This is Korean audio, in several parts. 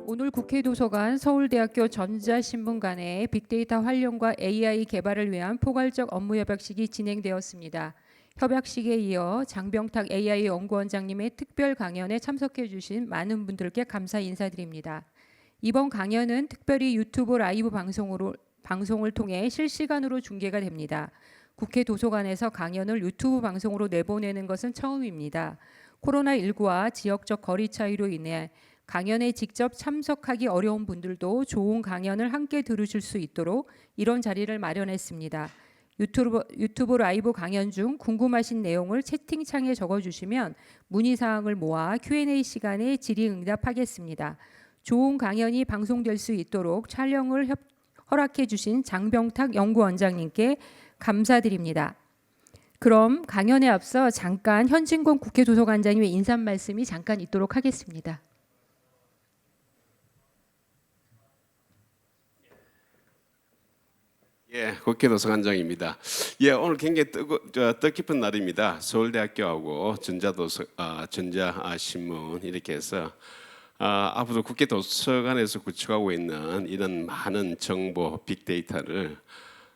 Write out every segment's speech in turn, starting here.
오늘 국회 도서관 서울대학교 전자신문관의 빅데이터 활용과 AI 개발을 위한 포괄적 업무 협약식이 진행되었습니다. 협약식에 이어 장병탁 AI 연구원장님의 특별 강연에 참석해 주신 많은 분들께 감사 인사드립니다. 이번 강연은 특별히 유튜브 라이브 방송을 통해 실시간으로 중계가 됩니다. 국회 도서관에서 강연을 유튜브 방송으로 내보내는 것은 처음입니다. 코로나19와 지역적 거리 차이로 인해 강연에 직접 참석하기 어려운 분들도 좋은 강연을 함께 들으실 수 있도록 이런 자리를 마련했습니다. 유튜브 라이브 강연 중 궁금하신 내용을 채팅창에 적어주시면 문의사항을 모아 Q&A 시간에 질의응답하겠습니다. 좋은 강연이 방송될 수 있도록 촬영을 허락해 주신 장병탁 연구원장님께 감사드립니다. 그럼 강연에 앞서 잠깐 현진권 국회 도서관장님의 인사 말씀이 잠깐 있도록 하겠습니다. 국회 도서관장입니다. 오늘 굉장히 뜻깊은 날입니다. 서울대학교하고 전자신문 이렇게 해서 앞으로 국회 도서관에서 구축하고 있는 이런 많은 정보, 빅데이터를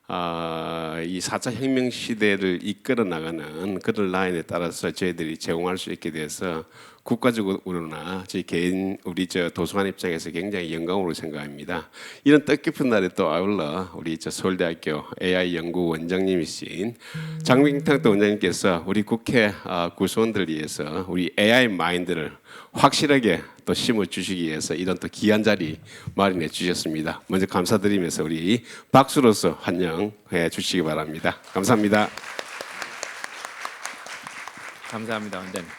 이 4차 혁명 시대를 이끌어 나가는 그런 라인에 따라서 저희들이 제공할 수 있게 돼서 국가적으로나 저희 개인 우리 도서관 입장에서 굉장히 영광으로 생각합니다. 이런 뜻깊은 날에 또 아울러 우리 서울대학교 AI 연구 원장님이신 장병탁 원장님께서 우리 국회 구성원들을 위해서 우리 AI 마인드를 확실하게 또 심어 주시기 위해서 이런 또 귀한 자리 마련해 주셨습니다. 먼저 감사드리면서 우리 박수로서 환영해 주시기 바랍니다. 감사합니다. 감사합니다, 원장님.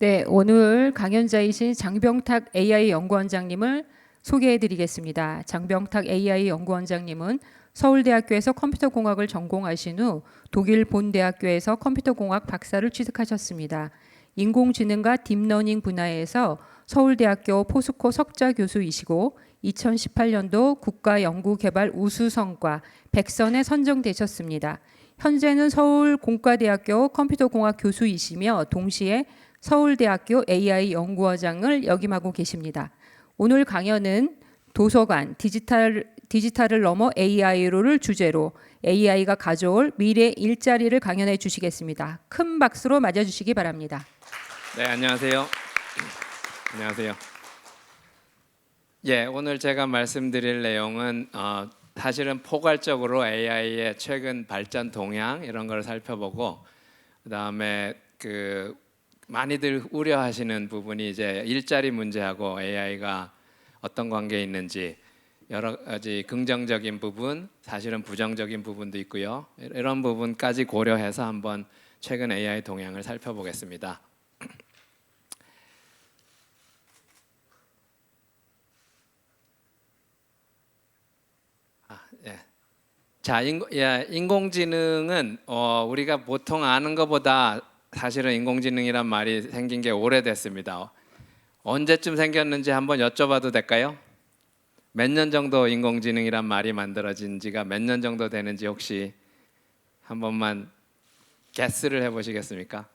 네, 오늘 강연자이신 장병탁 AI 연구원장님을 소개해드리겠습니다. 장병탁 AI 연구원장님은 서울대학교에서 컴퓨터공학을 전공하신 후 독일 본대학교에서 컴퓨터공학 박사를 취득하셨습니다. 인공지능과 딥러닝 분야에서 서울대학교 포스코 석좌 교수이시고 2018년도 국가연구개발 우수성과 100선에 선정되셨습니다. 현재는 서울공과대학교 컴퓨터공학 교수이시며 동시에 서울대학교 AI 연구원장을 역임하고 계십니다. 오늘 강연은 도서관, 디지털을 넘어 AI로를 주제로 AI가 가져올 미래 일자리를 강연해 주시겠습니다. 큰 박수로 맞아주시기 바랍니다. 네, 안녕하세요. 안녕하세요. 오늘 제가 말씀드릴 내용은 사실은 포괄적으로 AI의 최근 발전 동향 이런 걸 살펴보고 그다음에 많이들 우려하시는 부분이 이제 일자리 문제하고 AI가 어떤 관계에 있는지 여러 가지 긍정적인 부분, 사실은 부정적인 부분도 있고요. 이런 부분까지 고려해서 한번 최근 AI 동향을 살펴보겠습니다. 자, 인공지능은 우리가 보통 아는 것보다 사실은 인공지능이란 말이 생긴 게 오래됐습니다. 언제쯤 생겼는지 한번 여쭤봐도 될까요? 몇 년 정도 인공지능이란 말이 만들어진 지가 몇 년 정도 되는지 혹시 한 번만 게스를 해보시겠습니까?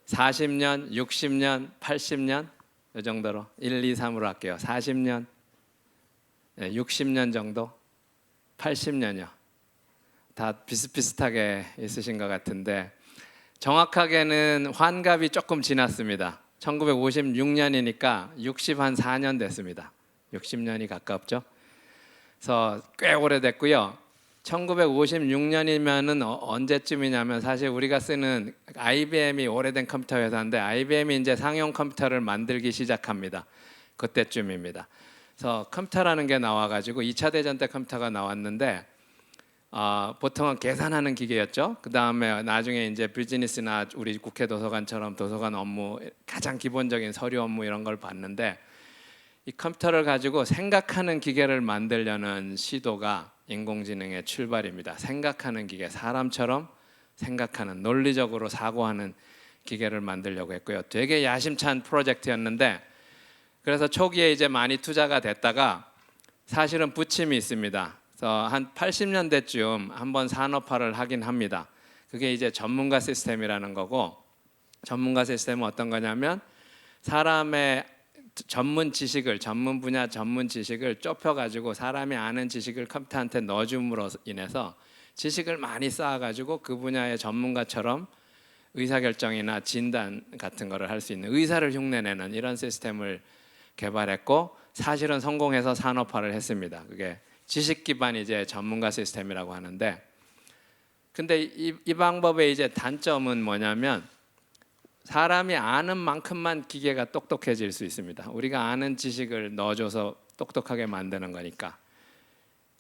40년, 60년, 80년 이 정도로 1, 2, 3으로 할게요. 40년, 60년 정도, 80년이요. 다 비슷비슷하게 있으신 것 같은데 정확하게는 환갑이 조금 지났습니다. 1956년이니까 64년 됐습니다. 60년이 가깝죠. 그래서 꽤 오래됐고요. 1956년이면은 언제쯤이냐면 사실 우리가 쓰는 IBM이 오래된 컴퓨터 회사인데 IBM이 이제 상용 컴퓨터를 만들기 시작합니다. 그때쯤입니다. 그래서 컴퓨터라는 게 나와가지고 2차 대전 때 컴퓨터가 나왔는데 보통은 계산하는 기계였죠. 그 다음에 나중에 이제 비즈니스나 우리 국회 도서관처럼 도서관 업무 가장 기본적인 서류 업무 이런 걸 봤는데 이 컴퓨터를 가지고 생각하는 기계를 만들려는 시도가 인공지능의 출발입니다. 생각하는 기계, 사람처럼 생각하는 논리적으로 사고하는 기계를 만들려고 했고요. 되게 야심찬 프로젝트였는데 그래서 초기에 이제 많이 투자가 됐다가 사실은 부침이 있습니다. 한 80년대쯤 한번 산업화를 하긴 합니다. 그게 이제 전문가 시스템이라는 거고 전문가 시스템은 어떤 거냐면 사람의 전문 분야 전문 지식을 좁혀가지고 사람이 아는 지식을 컴퓨터한테 넣어줌으로 인해서 지식을 많이 쌓아가지고 그 분야의 전문가처럼 의사결정이나 진단 같은 거를 할 수 있는 의사를 흉내내는 이런 시스템을 개발했고 사실은 성공해서 산업화를 했습니다. 그게 지식 기반 이제 전문가 시스템이라고 하는데, 근데 이 방법의 이제 단점은 뭐냐면 사람이 아는 만큼만 기계가 똑똑해질 수 있습니다. 우리가 아는 지식을 넣어줘서 똑똑하게 만드는 거니까.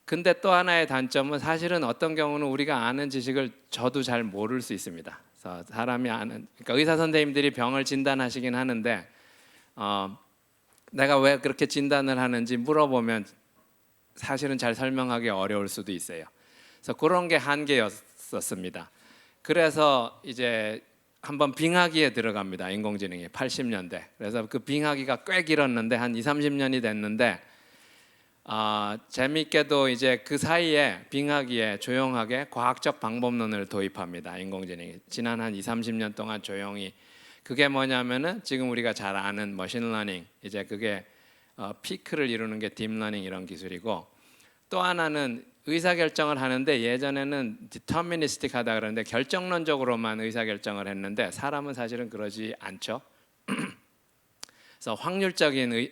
근데 또 하나의 단점은 사실은 어떤 경우는 우리가 아는 지식을 저도 잘 모를 수 있습니다. 그래서 사람이 아는, 그러니까 의사 선생님들이 병을 진단하시긴 하는데 내가 왜 그렇게 진단을 하는지 물어보면 사실은 잘 설명하기 어려울 수도 있어요. 그래서 그런 게 한계였었습니다. 그래서 이제 한번 빙하기에 들어갑니다. 인공지능이 80년대. 그래서 그 빙하기가 꽤 길었는데 한 2, 30년이 됐는데 재미있게도 이제 그 사이에 빙하기에 조용하게 과학적 방법론을 도입합니다. 인공지능이 지난 한 2, 30년 동안 조용히. 그게 뭐냐면은 지금 우리가 잘 아는 머신러닝, 이제 그게 피크를 이루는 게 딥러닝 이런 기술이고, 또 하나는 의사결정을 하는데 예전에는 디터미니스틱하다 그러는데 결정론적으로만 의사결정을 했는데 사람은 사실은 그러지 않죠. 그래서 확률적인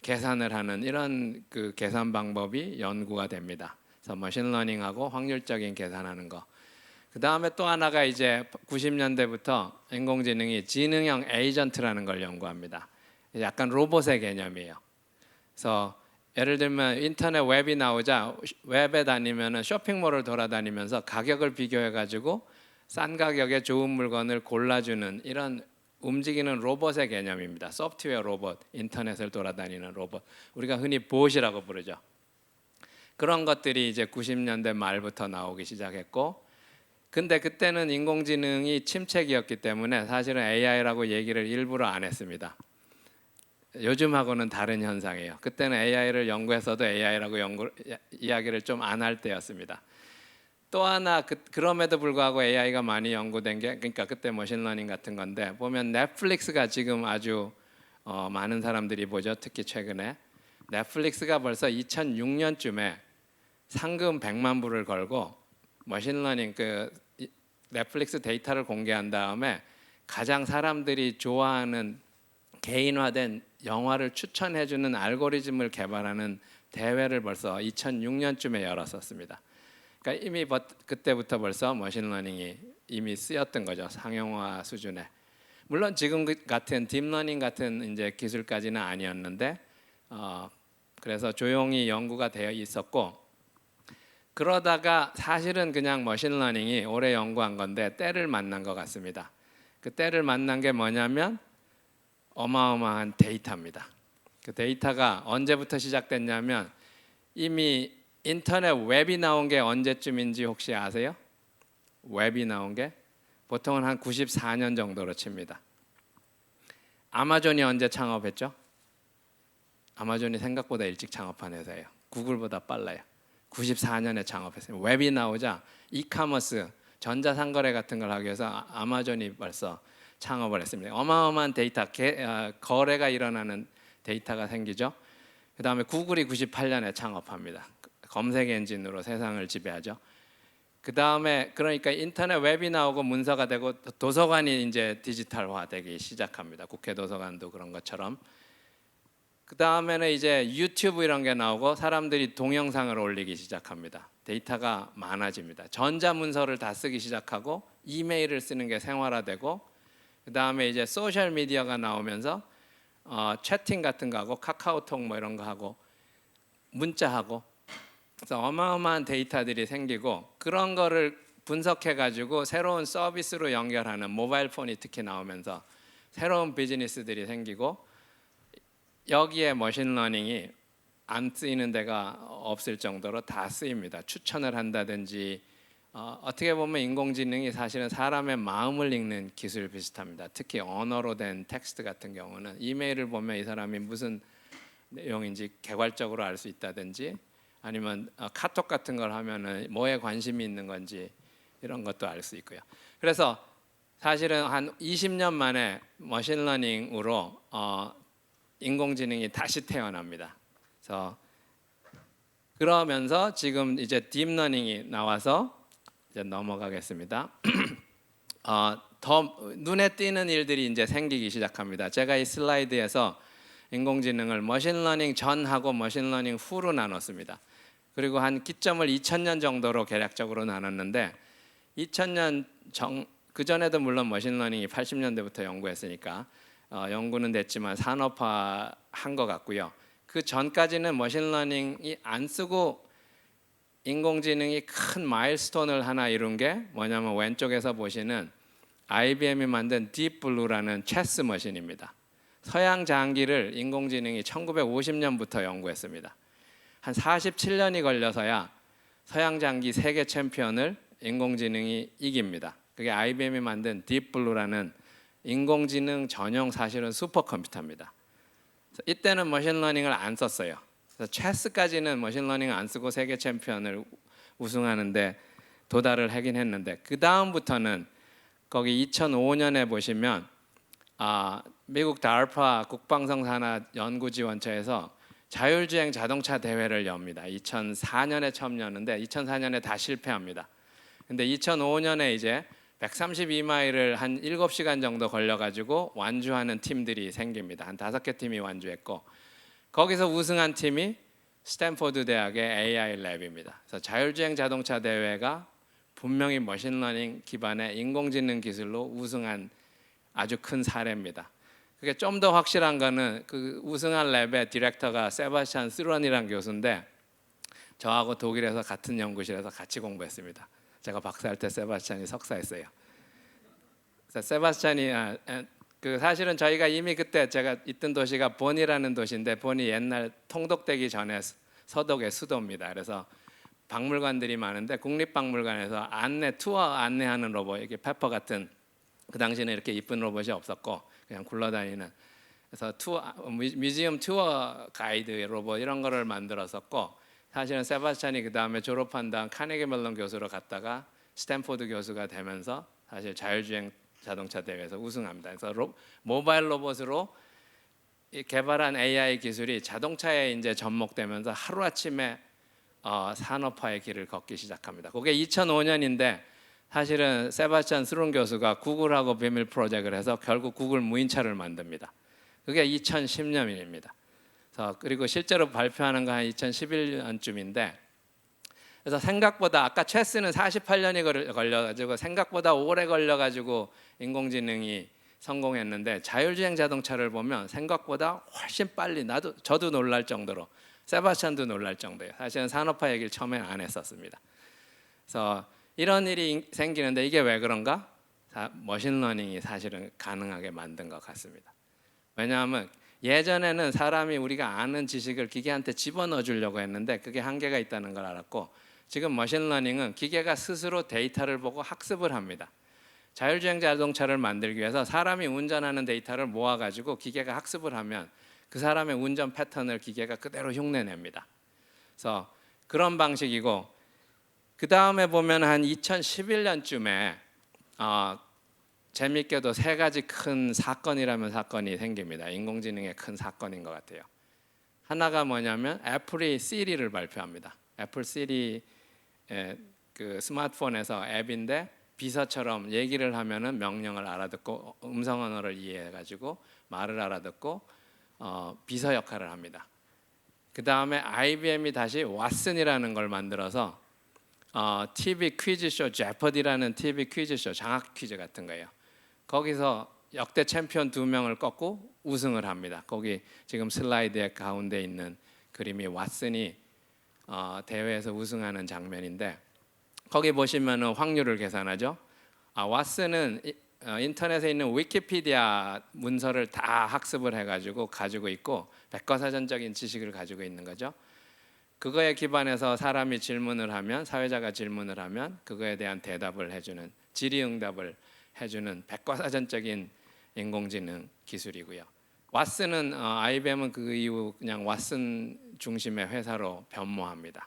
계산을 하는 이런 그 계산 방법이 연구가 됩니다. 그래서 머신러닝하고 확률적인 계산하는 거. 그 다음에 또 하나가 이제 90년대부터 인공지능이 지능형 에이전트라는 걸 연구합니다. 약간 로봇의 개념이에요. 그래서 예를 들면 인터넷 웹이 나오자 웹에 다니면은 쇼핑몰을 돌아다니면서 가격을 비교해 가지고 싼 가격에 좋은 물건을 골라주는 이런 움직이는 로봇의 개념입니다. 소프트웨어 로봇, 인터넷을 돌아다니는 로봇. 우리가 흔히 봇이라고 부르죠. 그런 것들이 이제 90년대 말부터 나오기 시작했고, 근데 그때는 인공지능이 침체기였기 때문에 사실은 AI라고 얘기를 일부러 안 했습니다. 요즘하고는 다른 현상이에요. 그때는 AI를 연구해서도 AI라고 이야기를 좀 안 할 때였습니다. 또 하나 그럼에도 불구하고 AI가 많이 연구된 게, 그러니까 그때 머신러닝 같은 건데, 보면 넷플릭스가 지금 아주 많은 사람들이 보죠. 특히 최근에 넷플릭스가 벌써 2006년쯤에 상금 100만 불을 걸고 머신러닝 넷플릭스 데이터를 공개한 다음에 가장 사람들이 좋아하는 개인화된 영화를 추천해주는 알고리즘을 개발하는 대회를 벌써 2006년쯤에 열었었습니다. 그러니까 이미 그때부터 벌써 머신러닝이 이미 쓰였던 거죠. 상용화 수준에. 물론 지금 같은 딥러닝 같은 이제 기술까지는 아니었는데 그래서 조용히 연구가 되어 있었고, 그러다가 사실은 그냥 머신러닝이 오래 연구한 건데 때를 만난 것 같습니다. 그 때를 만난 게 뭐냐면 어마어마한 데이터입니다. 그 데이터가 언제부터 시작됐냐면 이미 인터넷 웹이 나온 게 언제쯤인지 혹시 아세요? 웹이 나온 게 보통은 한 94년 정도로 칩니다. 아마존이 언제 창업했죠? 아마존이 생각보다 일찍 창업한 회사예요. 구글보다 빨라요. 94년에 창업했어요. 웹이 나오자 이카머스, 전자상거래 같은 걸 하기 위해서 아마존이 벌써 창업을 했습니다. 어마어마한 데이터, 거래가 일어나는 데이터가 생기죠. 그 다음에 구글이 98년에 창업합니다. 검색 엔진으로 세상을 지배하죠. 그 다음에 그러니까 인터넷 웹이 나오고 문서가 되고 도서관이 이제 디지털화되기 시작합니다. 국회 도서관도 그런 것처럼. 그 다음에는 이제 유튜브 이런 게 나오고 사람들이 동영상을 올리기 시작합니다. 데이터가 많아집니다. 전자문서를 다 쓰기 시작하고 이메일을 쓰는 게 생활화되고, 그 다음에 이제 소셜 미디어가 나오면서 채팅 같은 거 하고 카카오톡 뭐 이런 거 하고 문자하고, 그래서 어마어마한 데이터들이 생기고 그런 거를 분석해 가지고 새로운 서비스로 연결하는 모바일 폰이 특히 나오면서 새로운 비즈니스들이 생기고, 여기에 머신러닝이 안 쓰이는 데가 없을 정도로 다 쓰입니다. 추천을 한다든지 어떻게 보면 인공지능이 사실은 사람의 마음을 읽는 기술 비슷합니다. 특히 언어로 된 텍스트 같은 경우는 이메일을 보면 이 사람이 무슨 내용인지 개괄적으로 알 수 있다든지, 아니면 카톡 같은 걸 하면은 뭐에 관심이 있는 건지 이런 것도 알 수 있고요. 그래서 사실은 한 20년 만에 머신러닝으로 인공지능이 다시 태어납니다. 그래서 그러면서 지금 이제 딥러닝이 나와서 이제 넘어가겠습니다. 더 눈에 띄는 일들이 이제 생기기 시작합니다. 제가 이 슬라이드에서 인공지능을 머신러닝 전하고 머신러닝 후로 나눴습니다. 그리고 한 기점을 2000년 정도로 대략적으로 나눴는데 2000년 그 전에도 물론 머신러닝이 80년대부터 연구했으니까 연구는 됐지만 산업화 한 것 같고요. 그 전까지는 머신러닝이 안 쓰고 인공지능이 큰 마일스톤을 하나 이룬 게 뭐냐면 왼쪽에서 보시는 IBM이 만든 딥블루라는 체스 머신입니다. 서양 장기를 인공지능이 1950년부터 연구했습니다. 한 47년이 걸려서야 서양 장기 세계 챔피언을 인공지능이 이깁니다. 그게 IBM이 만든 딥블루라는 인공지능 전용 사실은 슈퍼컴퓨터입니다. 이때는 머신러닝을 안 썼어요. 그래서 체스까지는 머신러닝 안 쓰고 세계 챔피언을 우승하는데 도달을 하긴 했는데 그 다음부터는 거기 2005년에 보시면 미국 DARPA 국방성산업연구지원처에서 자율주행 자동차 대회를 엽니다. 2004년에 처음 여는데 2004년에 다 실패합니다. 근데 2005년에 이제 132마일을 한 7시간 정도 걸려가지고 완주하는 팀들이 생깁니다. 한 5개 팀이 완주했고 거기서 우승한 팀이 스탠포드 대학의 AI 랩입니다. 그래서 자율주행 자동차 대회가 분명히 머신러닝 기반의 인공지능 기술로 우승한 아주 큰 사례입니다. 그게 좀 더 확실한 거는 그 우승한 랩의 디렉터가 세바스찬 스런이라는 교수인데 저하고 독일에서 같은 연구실에서 같이 공부했습니다. 제가 박사할 때 세바스찬이 석사했어요. 그래서 세바스찬이 그 사실은 저희가 이미 그때 제가 있던 도시가 본이라는 도시인데 본이 옛날 통독되기 전에 서독의 수도입니다. 그래서 박물관들이 많은데 국립박물관에서 투어 안내하는 로봇, 이렇게 페퍼 같은 그 당시에는 이렇게 이쁜 로봇이 없었고 그냥 굴러다니는 그래서 뮤지엄 투어 가이드 로봇 이런 거를 만들었었고 사실은 세바스찬이 그 다음에 졸업한 다음 카네기 멜론 교수로 갔다가 스탠포드 교수가 되면서 사실 자율주행 자동차 대회에서 우승합니다. 그래서 모바일 로봇으로 개발한 AI 기술이 자동차에 이제 접목되면서 하루 아침에 산업화의 길을 걷기 시작합니다. 그게 2005년인데 사실은 세바스찬 스룬 교수가 구글하고 비밀 프로젝트를 해서 결국 구글 무인차를 만듭니다. 그게 2010년입니다. 그리고 실제로 발표하는 건 한 2011년쯤인데 그래서 생각보다 아까 체스는 48년이 걸려가지고 생각보다 오래 걸려가지고 인공지능이 성공했는데 자율주행 자동차를 보면 생각보다 훨씬 빨리 저도 놀랄 정도로 세바스찬도 놀랄 정도예요. 사실은 산업화 얘기를 처음에 안 했었습니다. 그래서 이런 일이 생기는데 이게 왜 그런가? 머신러닝이 사실은 가능하게 만든 것 같습니다. 왜냐하면 예전에는 사람이 우리가 아는 지식을 기계한테 집어넣어 주려고 했는데 그게 한계가 있다는 걸 알았고 지금 머신러닝은 기계가 스스로 데이터를 보고 학습을 합니다. 자율주행 자동차를 만들기 위해서 사람이 운전하는 데이터를 모아가지고 기계가 학습을 하면 그 사람의 운전 패턴을 기계가 그대로 흉내냅니다. 그래서 그런 방식이고 그 다음에 보면 한 2011년쯤에 재밌게도 3가지 큰 사건이라면 사건이 생깁니다. 인공지능의 큰 사건인 것 같아요. 하나가 뭐냐면 애플이 시리를 발표합니다. 애플 시리 그 스마트폰에서 앱인데 비서처럼 얘기를 하면은 명령을 알아듣고 음성 언어를 이해해가지고 말을 알아듣고 비서 역할을 합니다. 그 다음에 IBM이 다시 왓슨이라는 걸 만들어서 TV 퀴즈쇼 제퍼디라는 TV 퀴즈쇼 장학 퀴즈 같은 거예요. 거기서 역대 챔피언 2명을 꺾고 우승을 합니다. 거기 지금 슬라이드의 가운데 있는 그림이 왓슨이 대회에서 우승하는 장면인데 거기 보시면은 확률을 계산하죠. 왓슨은 인터넷에 있는 위키피디아 문서를 다 학습을 해가지고 가지고 있고 백과사전적인 지식을 가지고 있는 거죠. 그거에 기반해서 사람이 질문을 하면 사회자가 질문을 하면 그거에 대한 대답을 해주는 질의응답을 해주는 백과사전적인 인공지능 기술이고요. 왓슨은 IBM은 그 이후 그냥 왓슨 중심의 회사로 변모합니다.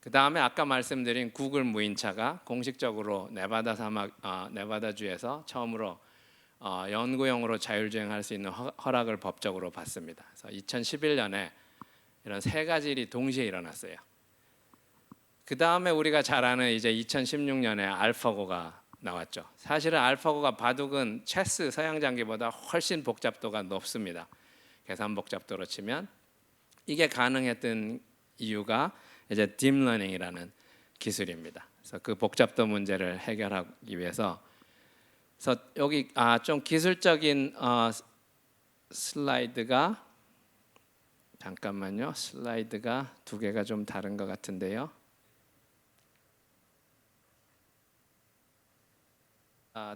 그 다음에 아까 말씀드린 구글 무인차가 공식적으로 네바다주에서 처음으로 연구용으로 자율주행할 수 있는 허락을 법적으로 받습니다. 그래서 2011년에 이런 세 가지 일이 동시에 일어났어요. 그 다음에 우리가 잘 아는 이제 2016년에 알파고가 나왔죠. 사실은 알파고가 바둑은 체스 서양 장기보다 훨씬 복잡도가 높습니다. 계산 복잡도로 치면 이게 가능했던 이유가 이제 딥러닝이라는 기술입니다. 그래서 그 복잡도 문제를 해결하기 위해서 그래서 여기 좀 기술적인 슬라이드가 잠깐만요. 슬라이드가 두 개가 좀 다른 것 같은데요.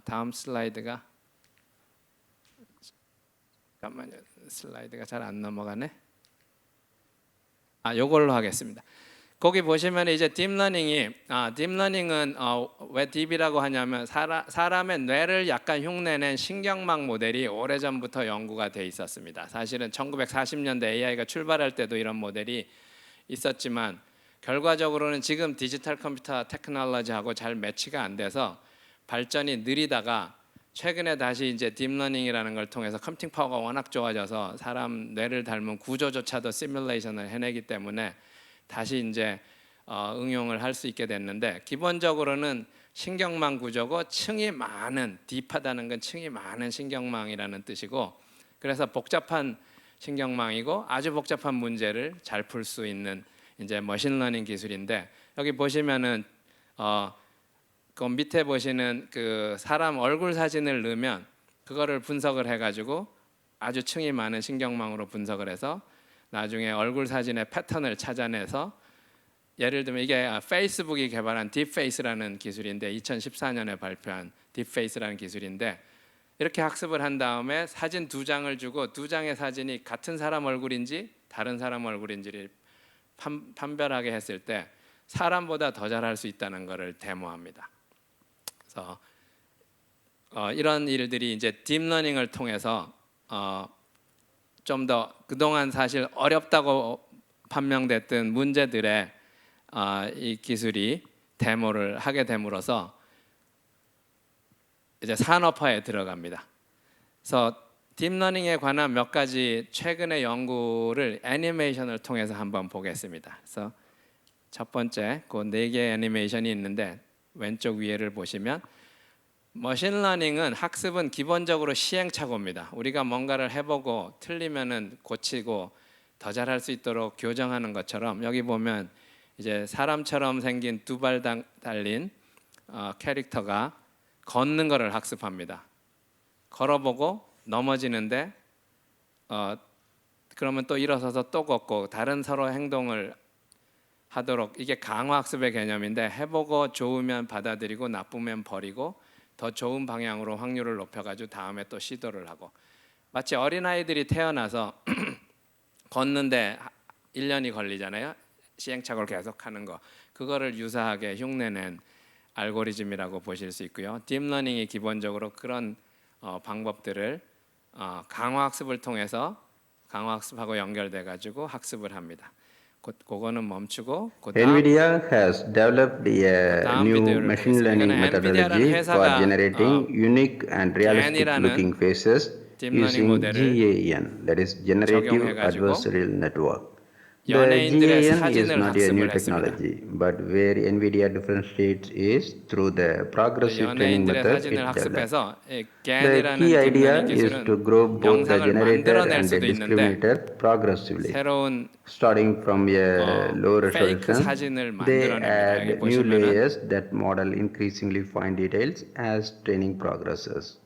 다음 슬라이드가 잠깐만요. 슬라이드가 잘 안 넘어가네. 요걸로 하겠습니다. 거기 보시면 이제 딥러닝은 왜 딥이라고 하냐면 사람의 뇌를 약간 흉내낸 신경망 모델이 오래전부터 연구가 돼 있었습니다. 사실은 1940년대 AI가 출발할 때도 이런 모델이 있었지만 결과적으로는 지금 디지털 컴퓨터 테크놀로지하고 잘 매치가 안 돼서 발전이 느리다가 최근에 다시 이제 딥러닝이라는 걸 통해서 컴퓨팅 파워가 워낙 좋아져서 사람 뇌를 닮은 구조조차도 시뮬레이션을 해내기 때문에 다시 이제 응용을 할 수 있게 됐는데 기본적으로는 신경망 구조고 층이 많은 딥하다는 건 층이 많은 신경망이라는 뜻이고 그래서 복잡한 신경망이고 아주 복잡한 문제를 잘 풀 수 있는 이제 머신러닝 기술인데 여기 보시면은 그 밑에 보시는 그 사람 얼굴 사진을 넣으면 그거를 분석을 해가지고 아주 층이 많은 신경망으로 분석을 해서 나중에 얼굴 사진의 패턴을 찾아내서 예를 들면 이게 페이스북이 개발한 딥페이스라는 기술인데 2014년에 발표한 딥페이스라는 기술인데 이렇게 학습을 한 다음에 사진 두 장을 주고 두 장의 사진이 같은 사람 얼굴인지 다른 사람 얼굴인지를 판별하게 했을 때 사람보다 더 잘할 수 있다는 것을 데모합니다. 그래서 이런 일들이 이제 딥러닝을 통해서 좀 더 그동안 사실 어렵다고 판명됐던 문제들에 이 기술이 데모를 하게 됨으로써 이제 산업화에 들어갑니다. 그래서 딥러닝에 관한 몇 가지 최근의 연구를 애니메이션을 통해서 한번 보겠습니다. 그래서 첫 번째 그 4개의 애니메이션이 있는데 왼쪽 위에를 보시면 머신러닝은 학습은 기본적으로 시행착오입니다. 우리가 뭔가를 해보고 틀리면은 고치고 더 잘할 수 있도록 교정하는 것처럼 여기 보면 이제 사람처럼 생긴 두 발 달린 캐릭터가 걷는 것을 학습합니다. 걸어보고 넘어지는데 그러면 또 일어서서 또 걷고 다른 서로 행동을 하도록 이게 강화학습의 개념인데 해보고 좋으면 받아들이고 나쁘면 버리고 더 좋은 방향으로 확률을 높여가지고 다음에 또 시도를 하고 마치 어린아이들이 태어나서 걷는데 1년이 걸리잖아요. 시행착오를 계속하는 거 그거를 유사하게 흉내낸 알고리즘이라고 보실 수 있고요. 딥러닝이 기본적으로 그런 방법들을 강화학습을 통해서 강화학습하고 연결돼 가지고 학습을 합니다. 그거는 멈추고 그다음 NVIDIA has developed a 다음 new 비디오를 machine 보겠습니다. learning 이거는 엔비디아라는 methodology for 회사가 generating unique and realistic looking GAN이라는 faces 딥러닝 using 모델을 GAN, that is Generative 적용해가지고 Adversarial Network. The 연예인들의 GAN is 사진을 not a new 학습을 했습니다. technology, but where NVIDIA differentiates is through the progressive training 연예인들의 method 사진을 it developed. 학습해서 The GAN이라는 key idea 딥러닝 is to 기술은 grow both the 영상을 generator 만들어낼 and the 수도 있는데 discriminator progressively. 새로운 Starting from a low 페이크 resolution, 사진을 they 만들어냅니다. 여기 add new 보시면은 layers that model increasingly fine details as training progresses.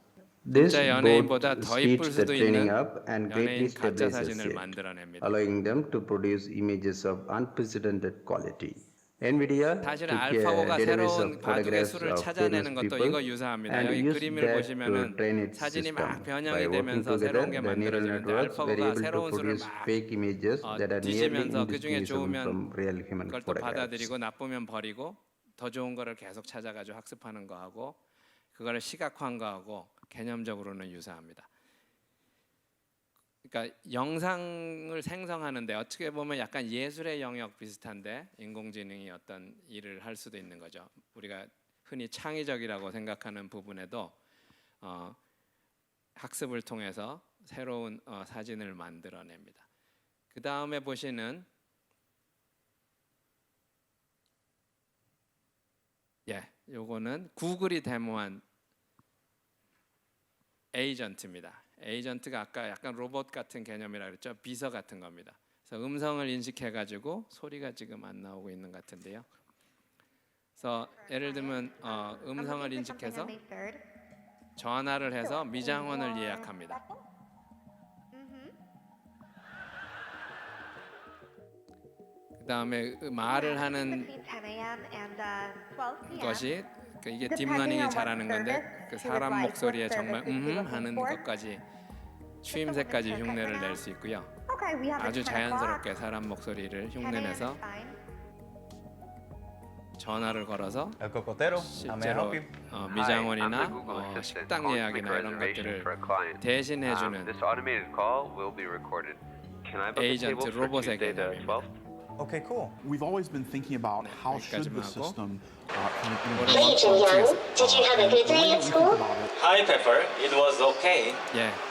This 진짜 both 연예인보다 더 이쁠 speeds the 수도 training 있는 up and greatly 연예인 가짜 stabilizes 사진을 it, 만들어냅니다. allowing them to produce images of unprecedented quality. NVIDIA 사실은 took a 알파고가 database 새로운 of 바둑의 photographs 수를 of famous 찾아내는 것도 people 이거 유사합니다. and 여기 used 그림을 that to 보시면은 train its 사진이 막 system. By 변형이 working 되면서 together, 새로운 게 the neural 만들어지는데 networks were 알파고가 able to 새로운 수를 produce 막 fake images that are nearly 뒤지면서 그 중에 indistinguishable 좋으면 from real human 그걸 또 photographs. 받아들이고 나쁘면 버리고 더 좋은 거를 계속 찾아가지고 학습하는 거하고 그거를 시각화한 거하고 개념적으로는 유사합니다. 그러니까 영상을 생성하는데 어떻게 보면 약간 예술의 영역 비슷한데 인공지능이 어떤 일을 할 수도 있는 거죠. 우리가 흔히 창의적이라고 생각하는 부분에도 학습을 통해서 새로운 사진을 만들어냅니다. 그 다음에 보시는 요거는 구글이 데모한 에이전트입니다. 에이전트가 아까 약간 로봇 같은 개념이라 그랬죠. 비서 같은 겁니다. 그래서 음성을 인식해가지고 소리가 지금 안 나오고 있는 것 같은데요. 그래서 예를 들면 음성을 인식해서 전화를 해서 미장원을 예약합니다. 그 다음에 말을 하는 것이 이게 딥러닝이 잘하는 건데 그 사람 목소리에 정말 하는 것까지 추임새까지 흉내를 낼 수 있고요. 아주 자연스럽게 사람 목소리를 흉내내서 전화를 걸어서 El Cocotero, how may I 실제로 help you? 미장원이나 식당 예약이나 이런 것들을 대신해주는 This automated call will be recorded. Can I book a 에이전트 table for 로봇의 Tuesday the 개념입니다. 12th? Okay, cool. We've always been thinking about how should the 여기까지만 하고. system kind of 뭐를 Hey, Jin Young, did you have a good day at school? Hi, Pepper. It was okay.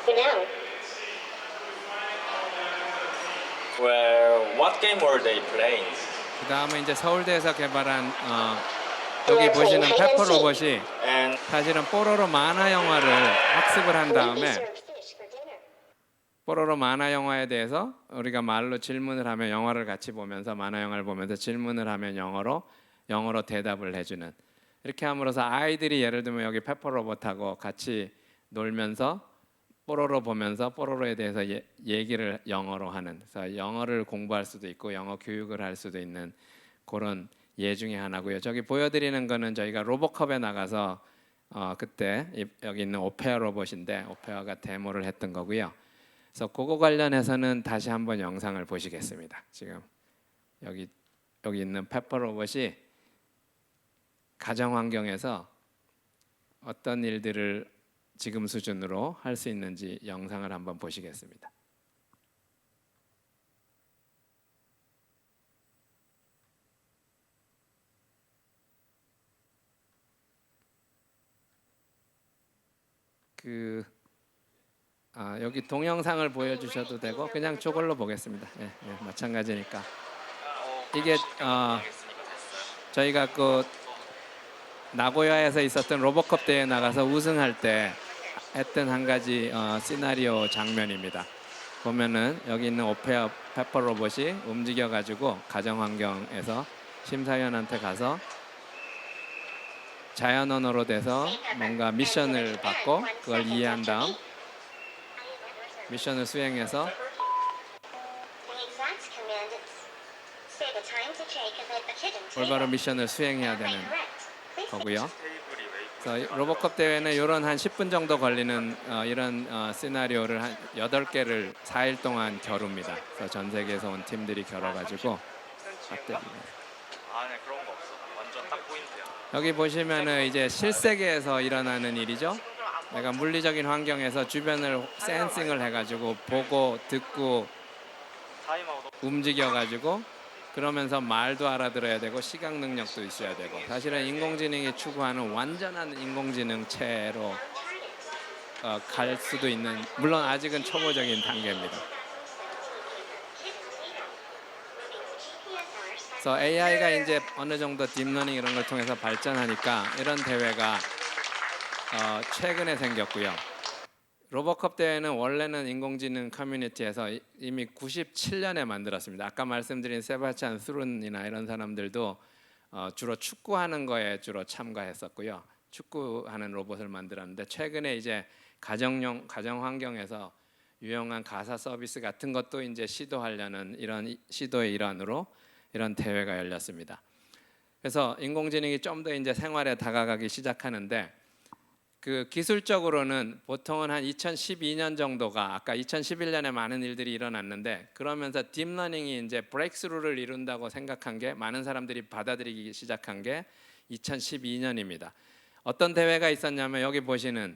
For now. Well, what game were they playing? 그 다음에 이제 서울대에서 개발한 여기 보시는 페퍼 로봇이 And 사실은 뽀로로 만화 영화를 학습을 한 We 다음에 served fish for dinner. 뽀로로 만화 영화에 대해서 우리가 말로 질문을 하면 영화를 같이 보면서 만화 영화를 보면서 질문을 하면 영어로 대답을 해주는 이렇게 함으로써 아이들이 예를 들면 여기 페퍼 로봇하고 같이 놀면서 뽀로로 보면서 뽀로로에 대해서 얘기를 영어로 하는 그래서 영어를 공부할 수도 있고 영어 교육을 할 수도 있는 그런 예 중에 하나고요. 저기 보여드리는 거는 저희가 로보컵에 나가서 그때 여기 있는 오페아 로봇인데 오페아가 데모를 했던 거고요. 그래서 그거 관련해서는 다시 한번 영상을 보시겠습니다. 지금 여기 있는 페퍼 로봇이 가정 환경에서 어떤 일들을 지금 수준으로 할 수 있는지 영상을 한번 보시겠습니다. 여기 동영상을 보여주셔도 되고 그냥 저걸로 보겠습니다. 마찬가지니까 이게 저희가 그 나고야에서 있었던 로보컵 대회에 나가서 우승할 때 했던 한 가지 시나리오 장면입니다. 보면은 여기 있는 오페아 페퍼 로봇이 움직여 가지고 가정 환경에서 심사위원한테 가서 자연 언어로 돼서 뭔가 미션을 받고 그걸 이해한 다음 미션을 수행해서 The exact command is say the time to take and then a hidden 올바로 미션을 수행해야 되는 correct. Please 거고요. 그래서 로보컵 대회는 이런 한 10분 정도 걸리는 이런 시나리오를 한 8개를 4일 동안 겨룹니다. 그래서 전 세계에서 온 팀들이 겨뤄가지고 맞대립니다. 안에 그런 거 없어. 완전 딱 포인트야. 여기 보시면은 이제 실세계에서 일어나는 일이죠. 내가 물리적인 환경에서 주변을 센싱을 해가지고 보고 듣고 타임아웃. 움직여가지고 그러면서 말도 알아들어야 되고 시각 능력도 있어야 되고 사실은 인공지능이 추구하는 완전한 인공지능체로 갈 수도 있는 물론 아직은 초보적인 단계입니다. 그래서 AI가 이제 어느 정도 딥러닝 이런 걸 통해서 발전하니까 이런 대회가 최근에 생겼고요. 로보컵 대회는 원래는 인공지능 커뮤니티에서 이미 97년에 만들었습니다. 아까 말씀드린 세바스찬 스룬이나 이런 사람들도 주로 축구하는 거에 주로 참가했었고요. 축구하는 로봇을 만들었는데 최근에 이제 가정 환경에서 유용한 가사 서비스 같은 것도 이제 시도하려는 이런 시도의 일환으로 이런 대회가 열렸습니다. 그래서 인공지능이 좀 더 이제 생활에 다가가기 시작하는데 그 기술적으로는 보통은 한 2012년 정도가 아까 2011년에 많은 일들이 일어났는데 그러면서 딥러닝이 이제 브레이크스루를 이룬다고 생각한 게 많은 사람들이 받아들이기 시작한 게 2012년입니다. 어떤 대회가 있었냐면 여기 보시는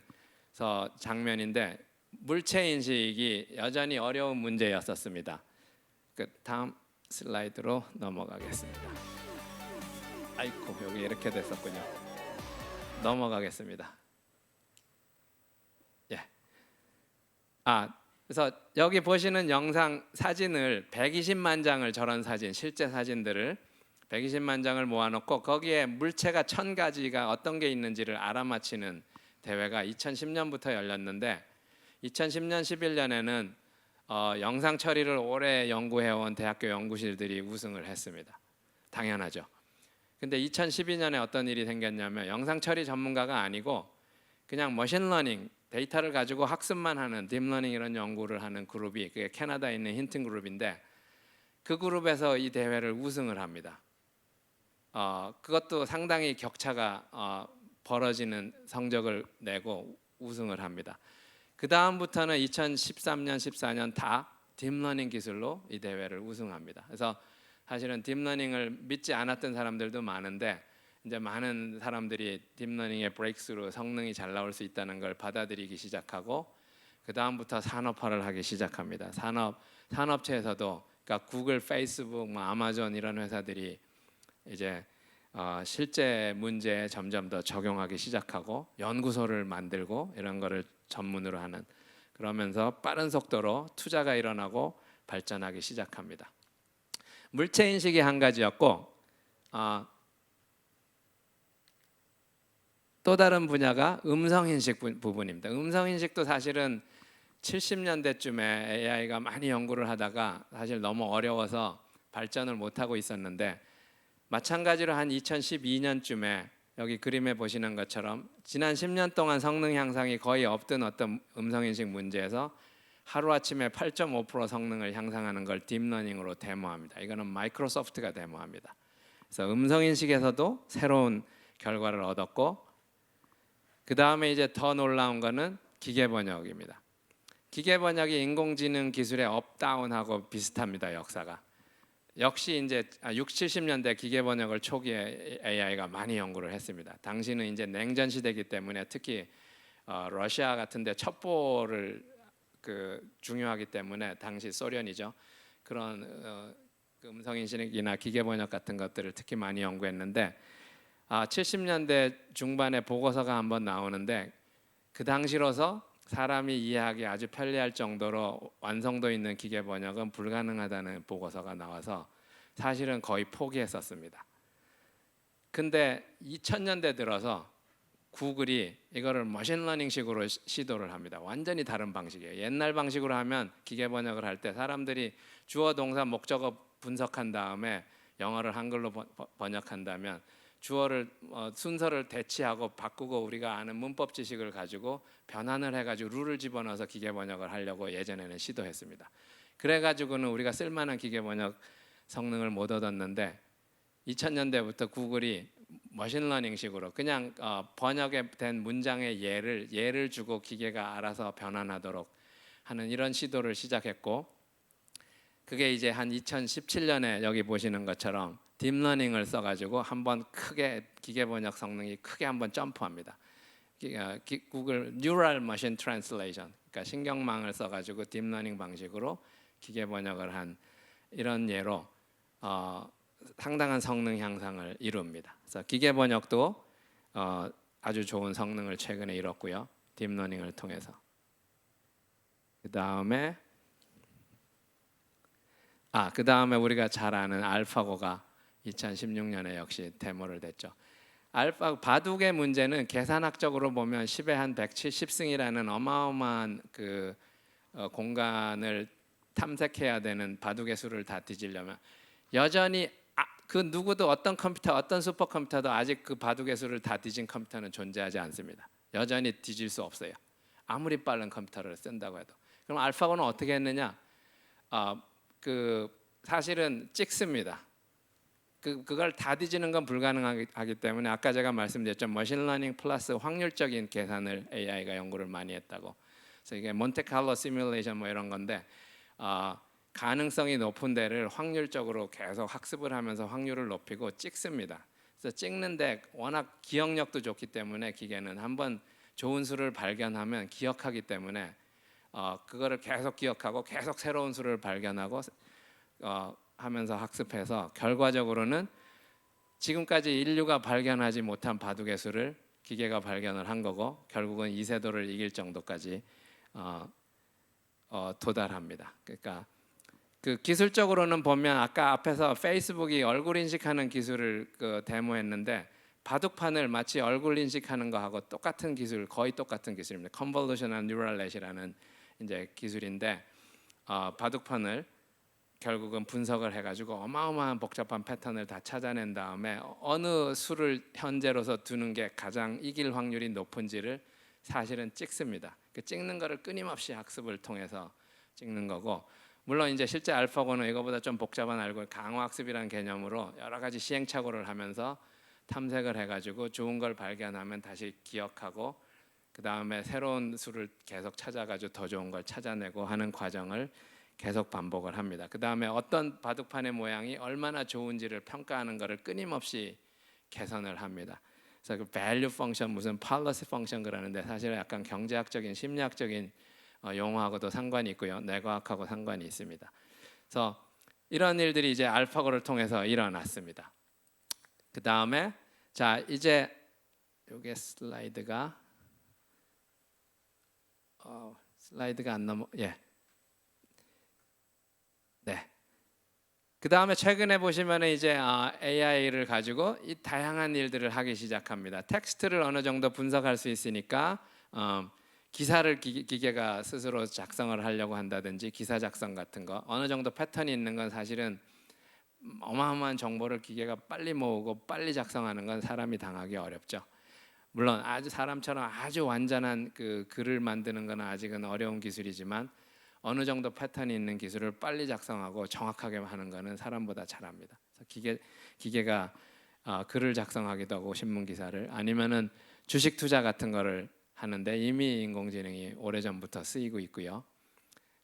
장면인데 물체 인식이 여전히 어려운 문제였었습니다. 그 다음 슬라이드로 넘어가겠습니다. 아이고 여기 이렇게 됐었군요. 넘어가겠습니다. 예. 그래서 여기 보시는 영상 사진을 120만 장을 저런 사진 실제 사진들을 120만 장을 모아놓고 거기에 물체가 1000가지가 어떤 게 있는지를 알아맞히는 대회가 2010년부터 열렸는데 2010년 11년에는 영상 처리를 오래 연구해온 대학교 연구실들이 우승을 했습니다. 당연하죠. 근데 2012년에 어떤 일이 생겼냐면 영상 처리 전문가가 아니고 그냥 머신러닝 데이터를 가지고 학습만 하는 딥러닝 이런 연구를 하는 그룹이 그게 캐나다에 있는 힌튼 그룹인데 그 그룹에서 이 대회를 우승을 합니다. 그것도 상당히 격차가 벌어지는 성적을 내고 우승을 합니다. 그 다음부터는 2013년, 14년 다 딥러닝 기술로 이 대회를 우승합니다. 그래서 사실은 딥러닝을 믿지 않았던 사람들도 많은데 이제 많은 사람들이 딥러닝의 브레이크스루 성능이 잘 나올 수 있다는 걸 받아들이기 시작하고 그 다음부터 산업화를 하기 시작합니다. 산업체에서도 그러니까 구글, 페이스북, 아마존 이런 회사들이 이제 실제 문제에 점점 더 적용하기 시작하고 연구소를 만들고 이런 거를 전문으로 하는 그러면서 빠른 속도로 투자가 일어나고 발전하기 시작합니다. 물체 인식이 한 가지였고 또 다른 분야가 음성 인식 부분입니다. 음성 인식도 사실은 70년대쯤에 AI가 많이 연구를 하다가 사실 너무 어려워서 발전을 못하고 있었는데 마찬가지로 한 2012년쯤에 여기 그림에 보시는 것처럼 지난 10년 동안 성능 향상이 거의 없던 어떤 음성인식 문제에서 하루아침에 8.5% 성능을 향상하는 걸 딥러닝으로 데모합니다. 이거는 마이크로소프트가 데모합니다. 그래서 음성인식에서도 새로운 결과를 얻었고 그 다음에 이제 더 놀라운 거는 기계번역입니다. 기계번역이 인공지능 기술의 업다운하고 비슷합니다. 역사가. 역시 이제 60, 70년대 기계번역을 초기에 AI가 많이 연구를 했습니다. 당시는 이제 냉전 시대이기 때문에 특히 러시아 같은데 첩보를 중요하기 때문에 당시 소련이죠. 그런 음성인식이나 기계번역 같은 것들을 특히 많이 연구했는데 70년대 중반에 보고서가 한번 나오는데 그 당시로서 사람이 이해하기 아주 편리할 정도로 완성도 있는 기계번역은 불가능하다는 보고서가 나와서 사실은 거의 포기했었습니다. 근데 2000년대 들어서 구글이 이거를 머신러닝식으로 시도를 합니다. 완전히 다른 방식이에요. 옛날 방식으로 하면 기계번역을 할 때 사람들이 주어 동사 목적어 분석한 다음에 영어를 한글로 번역한다면 주어를 순서를 대치하고 바꾸고 우리가 아는 문법 지식을 가지고 변환을 해가지고 룰을 집어넣어서 기계 번역을 하려고 예전에는 시도했습니다. 그래가지고는 우리가 쓸만한 기계 번역 성능을 못 얻었는데 2000년대부터 구글이 머신러닝식으로 그냥 번역에 된 문장의 예를 주고 기계가 알아서 변환하도록 하는 이런 시도를 시작했고 그게 이제 한 2017년에 여기 보시는 것처럼 딥러닝을 써가지고 한번 크게 기계 번역 성능이 크게 한번 점프합니다. 구글 Neural Machine Translation, 그러니까 신경망을 써가지고 딥러닝 방식으로 기계 번역을 한 이런 예로 상당한 성능 향상을 이룹니다. 그래서 기계 번역도 아주 좋은 성능을 최근에 이뤘고요. 딥러닝을 통해서. 그 다음에 우리가 잘 아는 알파고가 2016년에 역시 데모를 됐죠. 바둑의 문제는 계산학적으로 보면 10의 한 170승이라는 어마어마한 공간을 탐색해야 되는 바둑의 수를 다 뒤지려면 여전히 그 누구도 어떤 컴퓨터, 어떤 슈퍼컴퓨터도 아직 그 바둑의 수를 다 뒤진 컴퓨터는 존재하지 않습니다. 여전히 뒤질 수 없어요. 아무리 빠른 컴퓨터를 쓴다고 해도. 그럼 알파고는 어떻게 했느냐? 사실은 찍습니다. 그걸 다 뒤지는 건 불가능하기 때문에 아까 제가 말씀드렸죠. 머신러닝 플러스 확률적인 계산을 AI가 연구를 많이 했다고. 그래서 이게 몬테칼로 시뮬레이션 뭐 이런 건데 가능성이 높은 데를 확률적으로 계속 학습을 하면서 확률을 높이고 찍습니다. 그래서 찍는데 워낙 기억력도 좋기 때문에 기계는 한번 좋은 수를 발견하면 기억하기 때문에 그거를 계속 기억하고 계속 새로운 수를 발견하고 하면서 학습해서 결과적으로는 지금까지 인류가 발견하지 못한 바둑의 수를 기계가 발견을 한 거고 결국은 이세돌을 이길 정도까지 도달합니다. 그러니까 그 기술적으로는 보면 아까 앞에서 페이스북이 얼굴 인식하는 기술을 데모했는데 바둑판을 마치 얼굴 인식하는 거하고 똑같은 기술, 거의 똑같은 기술입니다. Convolutional Neural Net이라는 이제 기술인데 바둑판을 결국은 분석을 해가지고 어마어마한 복잡한 패턴을 다 찾아낸 다음에 어느 수를 현재로서 두는 게 가장 이길 확률이 높은지를 사실은 찍습니다. 그 찍는 거를 끊임없이 학습을 통해서 찍는 거고, 물론 이제 실제 알파고는 이거보다 좀 복잡한 알고리즘 강화학습이라는 개념으로 여러 가지 시행착오를 하면서 탐색을 해가지고 좋은 걸 발견하면 다시 기억하고 그 다음에 새로운 수를 계속 찾아가지고 더 좋은 걸 찾아내고 하는 과정을 계속 반복을 합니다. 그 다음에 어떤 바둑판의 모양이 얼마나 좋은지를 평가하는 것을 끊임없이 개선을 합니다. 그래서 그 value function 무슨 policy function 그러는데 사실은 약간 경제학적인 심리학적인 용어하고도 상관이 있고요, 뇌과학하고 상관이 있습니다. 그래서 이런 일들이 이제 알파고를 통해서 일어났습니다. 그 다음에 자 이제 요게 슬라이드가 안 넘어 네. 그 다음에 최근에 보시면 이제 AI를 가지고 이 다양한 일들을 하기 시작합니다. 텍스트를 어느 정도 분석할 수 있으니까 기사를 기계가 스스로 작성을 하려고 한다든지 기사 작성 같은 거 어느 정도 패턴이 있는 건 사실은 어마어마한 정보를 기계가 빨리 모으고 빨리 작성하는 건 사람이 당하기 어렵죠. 물론 아주 사람처럼 아주 완전한 그 글을 만드는 건 아직은 어려운 기술이지만 어느 정도 패턴이 있는 기술을 빨리 작성하고 정확하게 하는 거는 사람보다 잘합니다. 그래서 기계가 글을 작성하기도 하고 신문 기사를 아니면은 주식 투자 같은 거를 하는데 이미 인공지능이 오래전부터 쓰이고 있고요.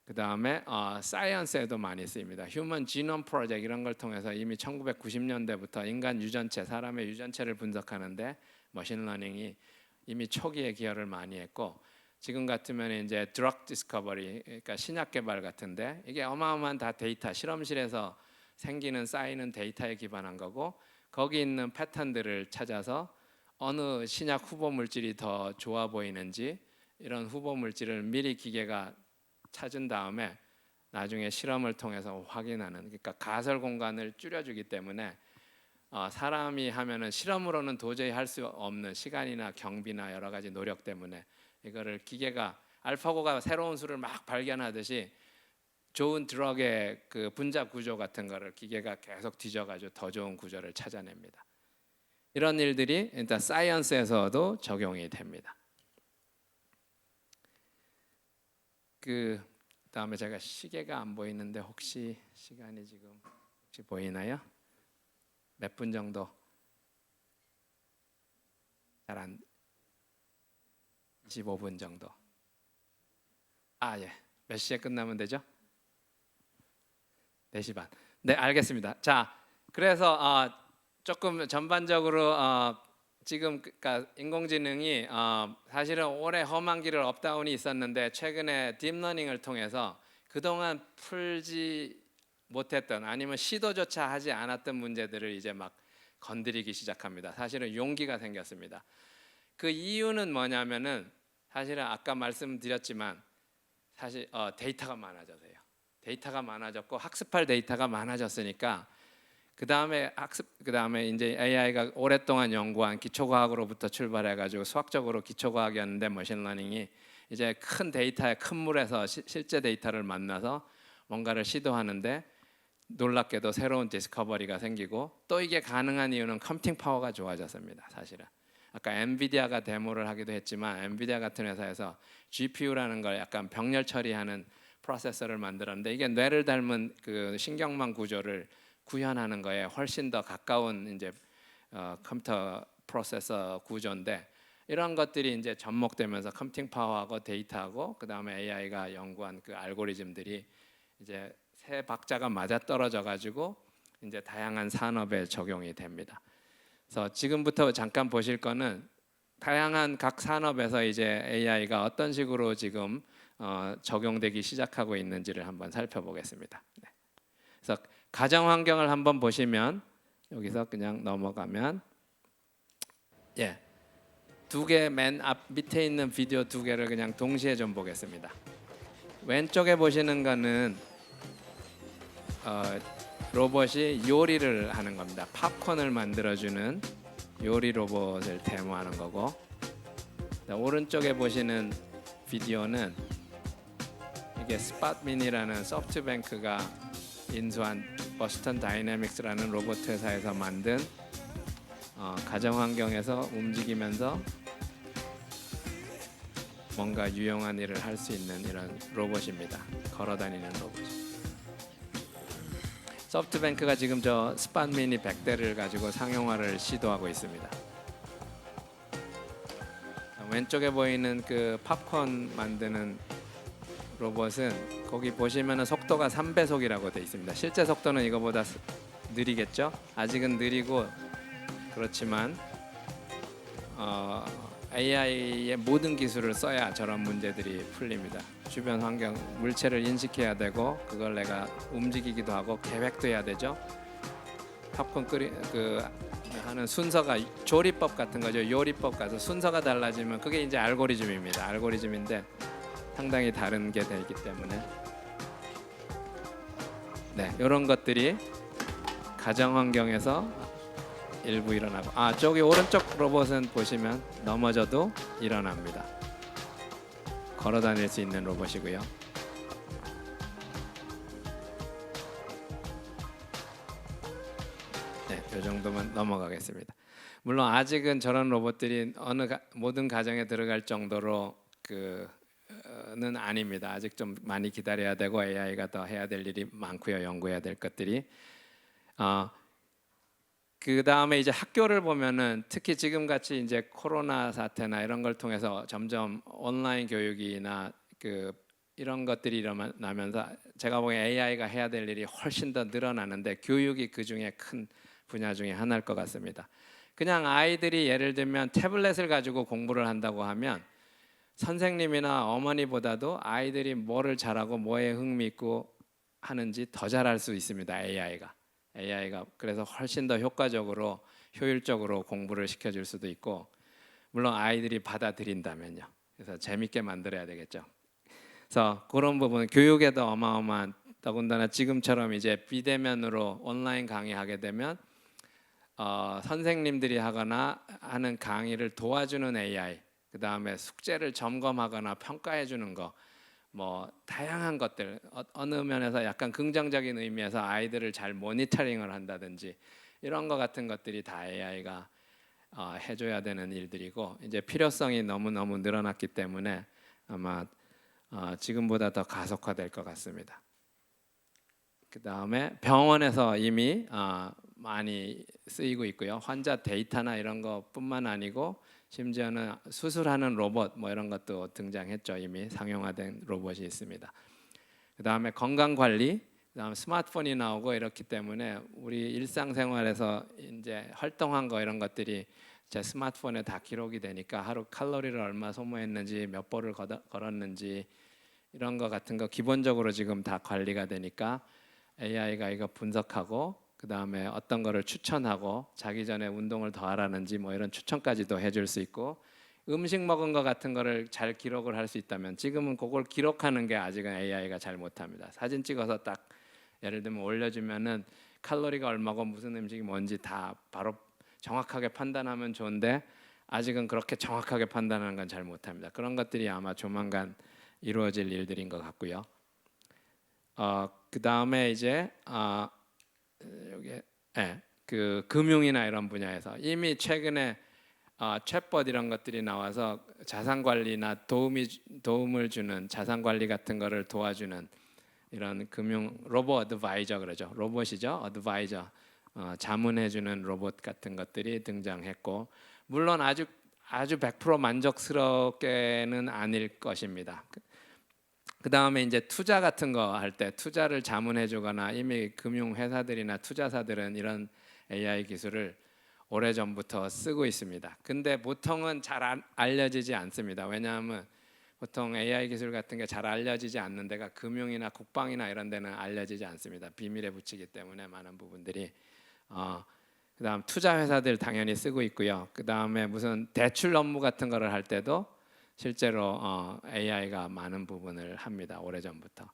그 다음에 사이언스에도 많이 쓰입니다. 휴먼 지놈 프로젝트 이런 걸 통해서 이미 1990년대부터 인간 유전체, 사람의 유전체를 분석하는데 머신러닝이 이미 초기에 기여를 많이 했고 지금 같으면 이제 드럭 디스커버리, 그러니까 신약 개발 같은데 이게 어마어마한 다 데이터, 실험실에서 생기는 쌓이는 데이터에 기반한 거고 거기 있는 패턴들을 찾아서 어느 신약 후보 물질이 더 좋아 보이는지 이런 후보 물질을 미리 기계가 찾은 다음에 나중에 실험을 통해서 확인하는, 그러니까 가설 공간을 줄여주기 때문에 사람이 하면은 실험으로는 도저히 할 수 없는 시간이나 경비나 여러 가지 노력 때문에 이거를 기계가 알파고가 새로운 수를 막 발견하듯이 좋은 드럭의 그 분자 구조 같은 거를 기계가 계속 뒤져가지고 더 좋은 구조를 찾아냅니다. 이런 일들이 일단 사이언스에서도 적용이 됩니다. 그 다음에 제가 시계가 안 보이는데 혹시 시간이 지금 혹시 보이나요? 몇 분 정도? 잘 안 25분 정도. 예. 몇 시에 끝나면 되죠? 4시 반. 네, 알겠습니다. 자, 그래서 조금 전반적으로 지금 그러니까 인공지능이 사실은 오래 험한 길을 업다운이 있었는데 최근에 딥러닝을 통해서 그동안 풀지 못했던 아니면 시도조차 하지 않았던 문제들을 이제 막 건드리기 시작합니다. 사실은 용기가 생겼습니다. 그 이유는 뭐냐면은 사실은 아까 말씀드렸지만 사실 데이터가 많아져서요. 데이터가 많아졌고 학습할 데이터가 많아졌으니까 그 다음에 이제 AI가 오랫동안 연구한 기초과학으로부터 출발해가지고 수학적으로 기초과학이었는데 머신러닝이 이제 큰 데이터의 큰 물에서 실제 데이터를 만나서 뭔가를 시도하는데 놀랍게도 새로운 디스커버리가 생기고 또 이게 가능한 이유는 컴퓨팅 파워가 좋아졌습니다. 사실은 아까 엔비디아가 데모를 하기도 했지만 엔비디아 같은 회사에서 GPU라는 걸 약간 병렬 처리하는 프로세서를 만들었는데 이게 뇌를 닮은 그 신경망 구조를 구현하는 거에 훨씬 더 가까운 이제 컴퓨터 프로세서 구조인데 이런 것들이 이제 접목되면서 컴퓨팅 파워하고 데이터하고 그 다음에 AI가 연구한 그 알고리즘들이 이제 세 박자가 맞아 떨어져 가지고 이제 다양한 산업에 적용이 됩니다. 그래서 지금부터 잠깐 보실 거는 다양한 각 산업에서 이제 AI가 어떤 식으로 지금 적용되기 시작하고 있는지를 한번 살펴보겠습니다. 네. 그래서 가정 환경을 한번 보시면 여기서 그냥 넘어가면 예, 두 개 맨 앞 밑에 있는 비디오 두 개를 그냥 동시에 좀 보겠습니다. 왼쪽에 보시는 거는 로봇이 요리를 하는 겁니다. 팝콘을 만들어주는 요리 로봇을 데모하는 거고, 오른쪽에 보시는 비디오는 이게 스팟미니라는 소프트뱅크가 인수한 버스턴 다이내믹스라는 로봇 회사에서 만든 가정 환경에서 움직이면서 뭔가 유용한 일을 할 수 있는 이런 로봇입니다. 걸어다니는 로봇. 소프트뱅크가 지금 저 스팟미니 100대를 가지고 상용화를 시도하고 있습니다. 왼쪽에 보이는 그 팝콘 만드는 로봇은 거기 보시면은 속도가 3배속이라고 되어 있습니다. 실제 속도는 이거보다 느리겠죠? 아직은 느리고 그렇지만 AI의 모든 기술을 써야 저런 문제들이 풀립니다. 주변 환경 물체를 인식해야 되고 그걸 내가 움직이기도 하고 계획도 해야 되죠. 팝콘 하는 순서가 조리법 같은 거죠. 요리법 같은 순서가 달라지면 그게 이제 알고리즘입니다. 알고리즘인데 상당히 다른 게 되기 때문에 네, 이런 것들이 가정 환경에서 일부 일어나고 저기 오른쪽 로봇은 보시면 넘어져도 일어납니다. 걸어 다닐 수 있는 로봇이고요. 네, 이 정도만 넘어가겠습니다. 물론 아직은 저런 로봇들이 모든 가정에 들어갈 정도로 는 아닙니다. 아직 좀 많이 기다려야 되고 AI가 더 해야 될 일이 많고요. 연구해야 될 것들이. 그 다음에 이제 학교를 보면은 특히 지금 같이 이제 코로나 사태나 이런 걸 통해서 점점 온라인 교육이나 이런 것들이 일어나면서 제가 보기엔 AI가 해야 될 일이 훨씬 더 늘어나는데 교육이 그 중에 큰 분야 중에 하나일 것 같습니다. 그냥 아이들이 예를 들면 태블릿을 가지고 공부를 한다고 하면 선생님이나 어머니보다도 아이들이 뭐를 잘하고 뭐에 흥미 있고 하는지 더 잘할 수 있습니다. AI가 그래서 훨씬 더 효과적으로 효율적으로 공부를 시켜줄 수도 있고 물론 아이들이 받아들인다면요. 그래서 재밌게 만들어야 되겠죠. 그래서 그런 부분 교육에도 어마어마한 더군다나 지금처럼 이제 비대면으로 온라인 강의하게 되면 선생님들이 하거나 하는 강의를 도와주는 AI 그 다음에 숙제를 점검하거나 평가해 주는 거 뭐 다양한 것들 어느 면에서 약간 긍정적인 의미에서 아이들을 잘 모니터링을 한다든지 이런 거 같은 것들이 다 AI가 해줘야 되는 일들이고 이제 필요성이 너무너무 늘어났기 때문에 아마 지금보다 더 가속화될 것 같습니다. 그 다음에 병원에서 이미 많이 쓰이고 있고요. 환자 데이터나 이런 것뿐만 아니고 심지어는 수술하는 로봇 뭐 이런 것도 등장했죠. 이미 상용화된 로봇이 있습니다. 그 다음에 건강 관리, 그다음 스마트폰이 나오고 이렇기 때문에 우리 일상생활에서 이제 활동한 거 이런 것들이 제 스마트폰에 다 기록이 되니까 하루 칼로리를 얼마 소모했는지 몇 보를 걸었는지 이런 거 같은 거 기본적으로 지금 다 관리가 되니까 AI가 이거 분석하고 그 다음에 어떤 거를 추천하고 자기 전에 운동을 더 하라는지 뭐 이런 추천까지도 해줄 수 있고 음식 먹은 거 같은 거를 잘 기록을 할 수 있다면 지금은 그걸 기록하는 게 아직은 AI가 잘 못합니다. 사진 찍어서 딱 예를 들면 올려주면은 칼로리가 얼마고 무슨 음식이 뭔지 다 바로 정확하게 판단하면 좋은데 아직은 그렇게 정확하게 판단하는 건 잘 못합니다. 그런 것들이 아마 조만간 이루어질 일들인 것 같고요. 그 다음에 이제 여기 그 금융이나 이런 분야에서 이미 최근에 챗봇 이런 것들이 나와서 자산 관리나 도움을 주는 자산 관리 같은 거를 도와주는 이런 금융 로봇 어드바이저 그러죠. 로봇이죠. 어드바이저 자문해주는 로봇 같은 것들이 등장했고 물론 아주 100% 만족스럽게는 아닐 것입니다. 그 다음에 이제 투자 같은 거 할 때 투자를 자문해주거나 이미 금융 회사들이나 투자사들은 이런 AI 기술을 오래 전부터 쓰고 있습니다. 근데 보통은 잘 알려지지 않습니다. 왜냐하면 보통 AI 기술 같은 게 잘 알려지지 않는 데가 금융이나 국방이나 이런 데는 알려지지 않습니다. 비밀에 붙이기 때문에 많은 부분들이. 그다음 투자 회사들 당연히 쓰고 있고요. 그다음에 무슨 대출 업무 같은 거를 할 때도 실제로 AI가 많은 부분을 합니다. 오래전부터.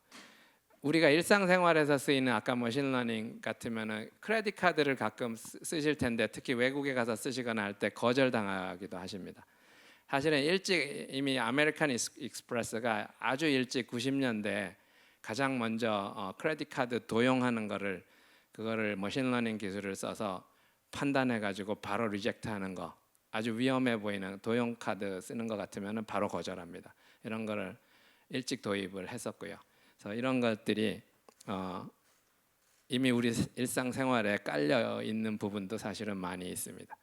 우리가 일상생활에서 쓰이는 아까 머신러닝 같으면은 크레딧 카드를 가끔 쓰실 텐데 특히 외국에 가서 쓰시거나 할 때 거절당하기도 하십니다. 사실은 일찍 이미 아메리칸 익스프레스가 아주 일찍 90년대 가장 먼저 크레딧 카드 도용하는 거를 그거를 머신러닝 기술을 써서 판단해 가지고 바로 리젝트하는 거, 아주 위험해 보이는 도용 카드 쓰는 것 같으면은 바로 거절합니다. 이런 거를 일찍 도입을 했었고요. 그래서 이런 것들이 이미 우리 일상생활에 깔려 있는 부분도 사실은 많이 있습니다.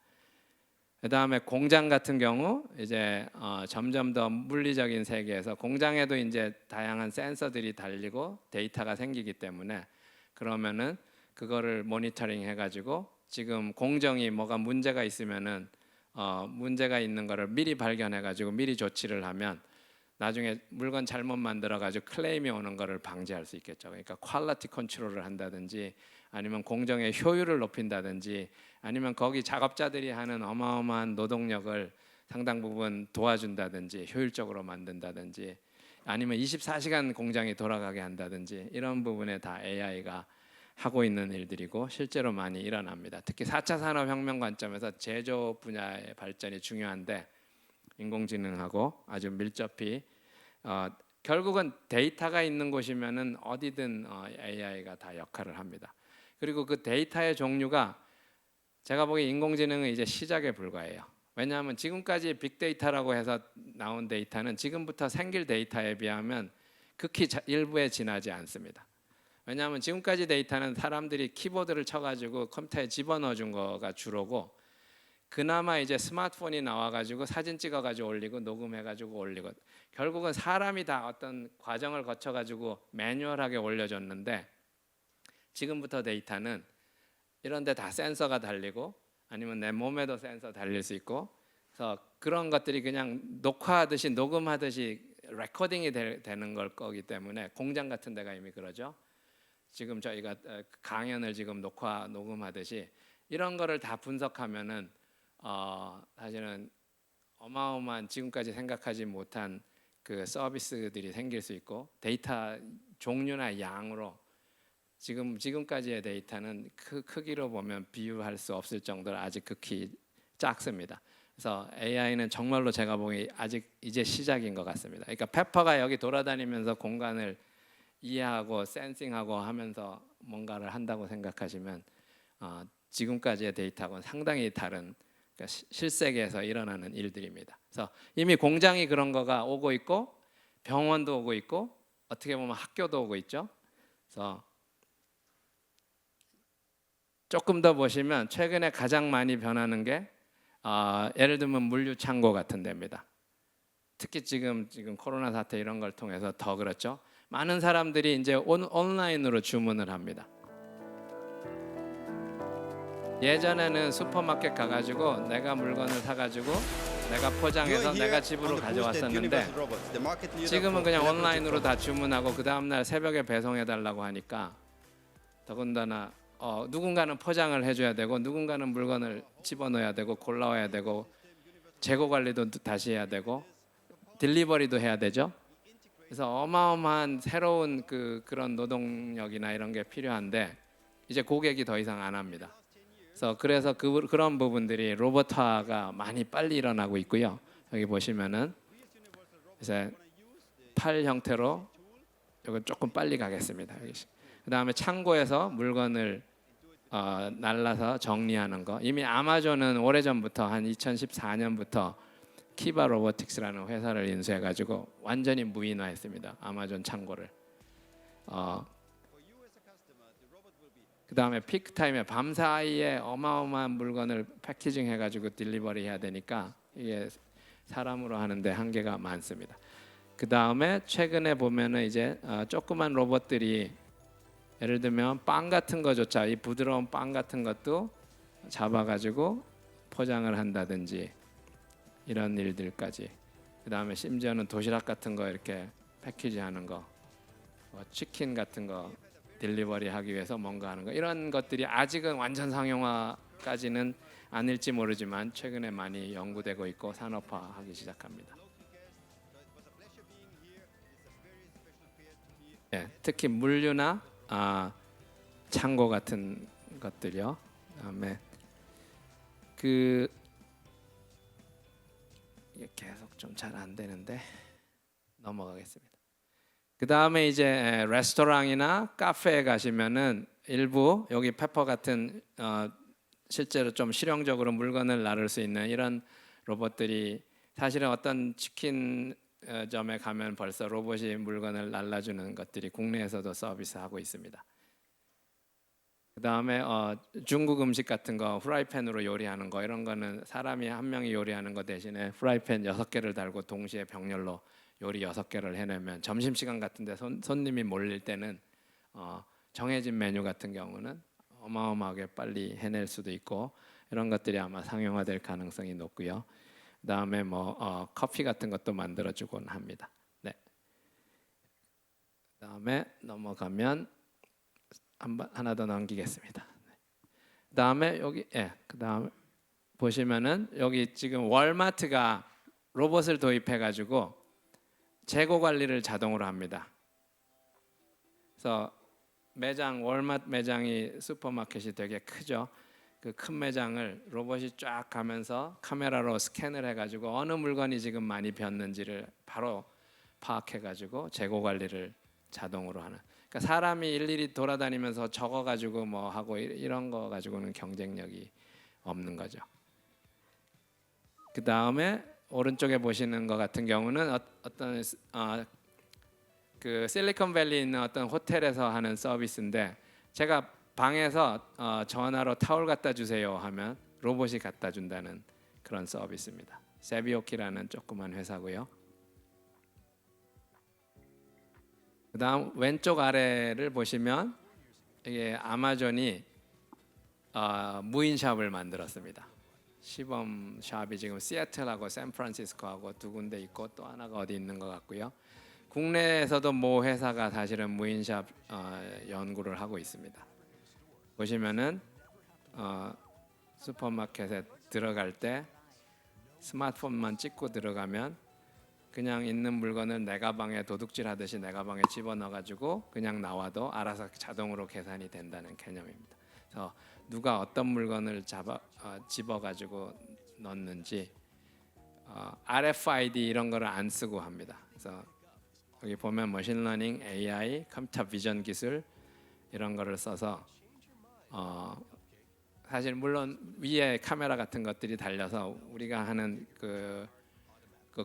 그다음에 공장 같은 경우 이제 점점 더 물리적인 세계에서 공장에도 이제 다양한 센서들이 달리고 데이터가 생기기 때문에 그러면은 그거를 모니터링 해가지고 지금 공정이 뭐가 문제가 있으면은 문제가 있는 거를 미리 발견해가지고 미리 조치를 하면 나중에 물건 잘못 만들어가지고 클레임이 오는 거를 방지할 수 있겠죠. 그러니까 퀄리티 컨트롤을 한다든지 아니면 공정의 효율을 높인다든지 아니면 거기 작업자들이 하는 어마어마한 노동력을 상당 부분 도와준다든지 효율적으로 만든다든지 아니면 24시간 공장이 돌아가게 한다든지 이런 부분에 다 AI가 하고 있는 일들이고 실제로 많이 일어납니다. 특히 4차 산업혁명 관점에서 제조 분야의 발전이 중요한데 인공지능하고 아주 밀접히 결국은 데이터가 있는 곳이면은 어디든 AI가 다 역할을 합니다. 그리고 그 데이터의 종류가 제가 보기에 인공지능은 이제 시작에 불과해요. 왜냐하면 지금까지 빅데이터라고 해서 나온 데이터는 지금부터 생길 데이터에 비하면 극히 일부에 지나지 않습니다. 왜냐하면 지금까지 데이터는 사람들이 키보드를 쳐가지고 컴퓨터에 집어넣어 준 거가 주로고 그나마 이제 스마트폰이 나와가지고 사진 찍어가지고 올리고 녹음해가지고 올리고 결국은 사람이 다 어떤 과정을 거쳐가지고 매뉴얼하게 올려줬는데 지금부터 데이터는 이런데 다 센서가 달리고 아니면 내 몸에도 센서 달릴 수 있고 그래서 그런 것들이 그냥 녹화하듯이 녹음하듯이 레코딩이 되는 걸 거기 때문에 공장 같은 데가 이미 그러죠. 지금 저희가 강연을 지금 녹음하듯이 이런 거를 다 분석하면은 사실은 어마어마한 지금까지 생각하지 못한 그 서비스들이 생길 수 있고 데이터 종류나 양으로 지금까지의 데이터는 크기로 보면 비유할 수 없을 정도로 아직 극히 작습니다. 그래서 AI는 정말로 제가 보기 아직 이제 시작인 것 같습니다. 그러니까 페퍼가 여기 돌아다니면서 공간을 이해하고 센싱하고 하면서 뭔가를 한다고 생각하시면 지금까지의 데이터하고는 상당히 다른 그러니까 실세계에서 일어나는 일들입니다. 그래서 이미 공장이 그런 거가 오고 있고 병원도 오고 있고 어떻게 보면 학교도 오고 있죠. 그래서 조금 더 보시면 최근에 가장 많이 변하는 게 예를 들면 물류 창고 같은 데입니다. 특히 지금 코로나 사태 이런 걸 통해서 더 그렇죠. 많은 사람들이 이제 온라인으로 주문을 합니다. 예전에는 슈퍼마켓 가가지고 내가 물건을 사가지고 내가 포장해서 내가 집으로 가져왔었는데 지금은 그냥 온라인으로 다 주문하고 그 다음날 새벽에 배송해달라고 하니까 더군다나 누군가는 포장을 해줘야 되고 누군가는 물건을 집어넣어야 되고 골라와야 되고 재고 관리도 다시 해야 되고 딜리버리도 해야 되죠. 그래서 어마어마한 새로운 그런 노동력이나 이런 게 필요한데 이제 고객이 더 이상 안 합니다. 그래서 그런 부분들이 로봇화가 많이 빨리 일어나고 있고요. 여기 보시면은 이제 팔 형태로 이건 조금 빨리 가겠습니다. 그 다음에 창고에서 물건을 날라서 정리하는 거. 이미 아마존은 오래전부터 한 2014년부터 키바 로보틱스라는 회사를 인수해가지고 완전히 무인화했습니다. 아마존 창고를. 그 다음에 피크 타임에 밤 사이에 어마어마한 물건을 패키징 해가지고 딜리버리 해야 되니까 이게 사람으로 하는데 한계가 많습니다. 그 다음에 최근에 보면은 이제 조그만 로봇들이 예를 들면 빵 같은 거조차 이 부드러운 빵 같은 것도 잡아가지고 포장을 한다든지 이런 일들까지 그다음에 심지어는 도시락 같은 거 이렇게 패키지하는 거, 뭐 치킨 같은 거 딜리버리 하기 위해서 뭔가 하는 거, 이런 것들이 아직은 완전 상용화까지는 아닐지 모르지만 최근에 많이 연구되고 있고 산업화하기 시작합니다. 예, 특히 물류나 창고 같은 것들이요. 그다음에 이게 계속 좀 잘 안 되는데 넘어가겠습니다. 그 다음에 이제 레스토랑이나 카페에 가시면은 일부 여기 페퍼 같은 실제로 좀 실용적으로 물건을 나를 수 있는 이런 로봇들이, 사실은 어떤 치킨 점에 가면 벌써 로봇이 물건을 날라주는 것들이 국내에서도 서비스하고 있습니다. 그 다음에 중국 음식 같은 거 프라이팬으로 요리하는 거, 이런 거는 사람이 한 명이 요리하는 거 대신에 프라이팬 6개를 달고 동시에 병렬로 요리 6개를 해내면 점심시간 같은데 손님이 몰릴 때는 정해진 메뉴 같은 경우는 어마어마하게 빨리 해낼 수도 있고, 이런 것들이 아마 상용화될 가능성이 높고요. 그다음에 뭐 커피 같은 것도 만들어주곤 합니다. 네. 그다음에 넘어가면 하나 더 넘기겠습니다. 그다음에 여기 그다음에 보시면은 여기 지금 월마트가 로봇을 도입해가지고 재고 관리를 자동으로 합니다. 그래서 월마트 매장이 슈퍼마켓이 되게 크죠. 그 큰 매장을 로봇이 쫙 가면서 카메라로 스캔을 해가지고 어느 물건이 지금 많이 비었는지를 바로 파악해가지고 재고 관리를 자동으로 하는. 그러니까 사람이 일일이 돌아다니면서 적어가지고 뭐 하고 이런 거 가지고는 경쟁력이 없는 거죠. 그 다음에 오른쪽에 보시는 것 같은 경우는 어떤 그 실리콘밸리에 있는 어떤 호텔에서 하는 서비스인데, 제가 방에서 전화로 타올 갖다 주세요 하면 로봇이 갖다 준다는 그런 서비스입니다. 세비오키라는 조그만 회사고요. 그다음 왼쪽 아래를 보시면 이게 아마존이 무인샵을 만들었습니다. 시범 샵이 지금 시애틀하고 샌프란시스코하고 두 군데 있고 또 하나가 어디 있는 것 같고요. 국내에서도 모 회사가 사실은 무인샵 연구를 하고 있습니다. 보시면은 슈퍼마켓에 들어갈 때 스마트폰만 찍고 들어가면 그냥 있는 물건을 내 가방에 도둑질 하듯이 내 가방에 집어넣어 가지고 그냥 나와도 알아서 자동으로 계산이 된다는 개념입니다. 그래서 누가 어떤 물건을 집어 가지고 넣는지 RFID 이런 거를 안 쓰고 합니다. 그래서 여기 보면 머신러닝, AI, 컴퓨터 비전 기술 이런 거를 써서 사실 물론 위에 카메라 같은 것들이 달려서 우리가 하는 그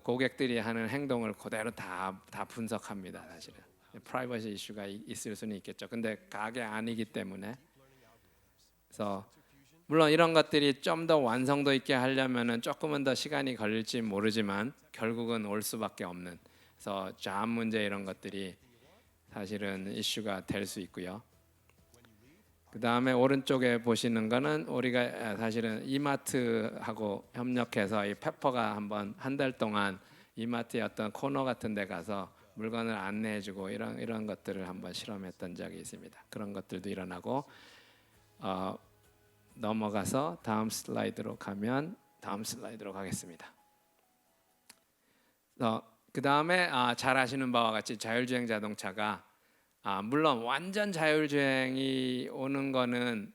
고객들이 하는 행동을 그대로 다 분석합니다. 사실은 프라이버시 이슈가 있을 수는 있겠죠. 근데 가게 아니기 때문에, 그래서 물론 이런 것들이 좀 더 완성도 있게 하려면은 조금은 더 시간이 걸릴지 모르지만 결국은 올 수밖에 없는, 그래서 잠 문제 이런 것들이 사실은 이슈가 될 수 있고요. 그 다음에 오른쪽에 보시는 거는 우리가 사실은 이마트하고 협력해서 이 페퍼가 한 달 동안 이마트의 어떤 코너 같은 데 가서 물건을 안내해주고 이런 것들을 한번 실험했던 적이 있습니다. 그런 것들도 일어나고, 넘어가서 다음 슬라이드로 가겠습니다. 그 다음에 잘 아시는 바와 같이 자율주행 자동차가 물론 완전 자율주행이 오는 거는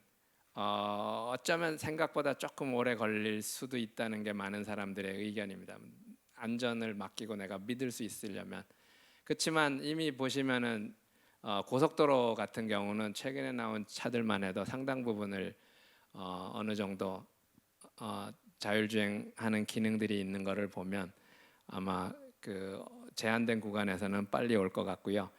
어쩌면 생각보다 조금 오래 걸릴 수도 있다는 게 많은 사람들의 의견입니다. 안전을 맡기고 내가 믿을 수 있으려면. 그렇지만 이미 보시면은 고속도로 같은 경우는 최근에 나온 차들만 해도 상당 부분을 어느 정도 자율주행하는 기능들이 있는 것을 보면 아마 그 제한된 구간에서는 빨리 올 것 같고요.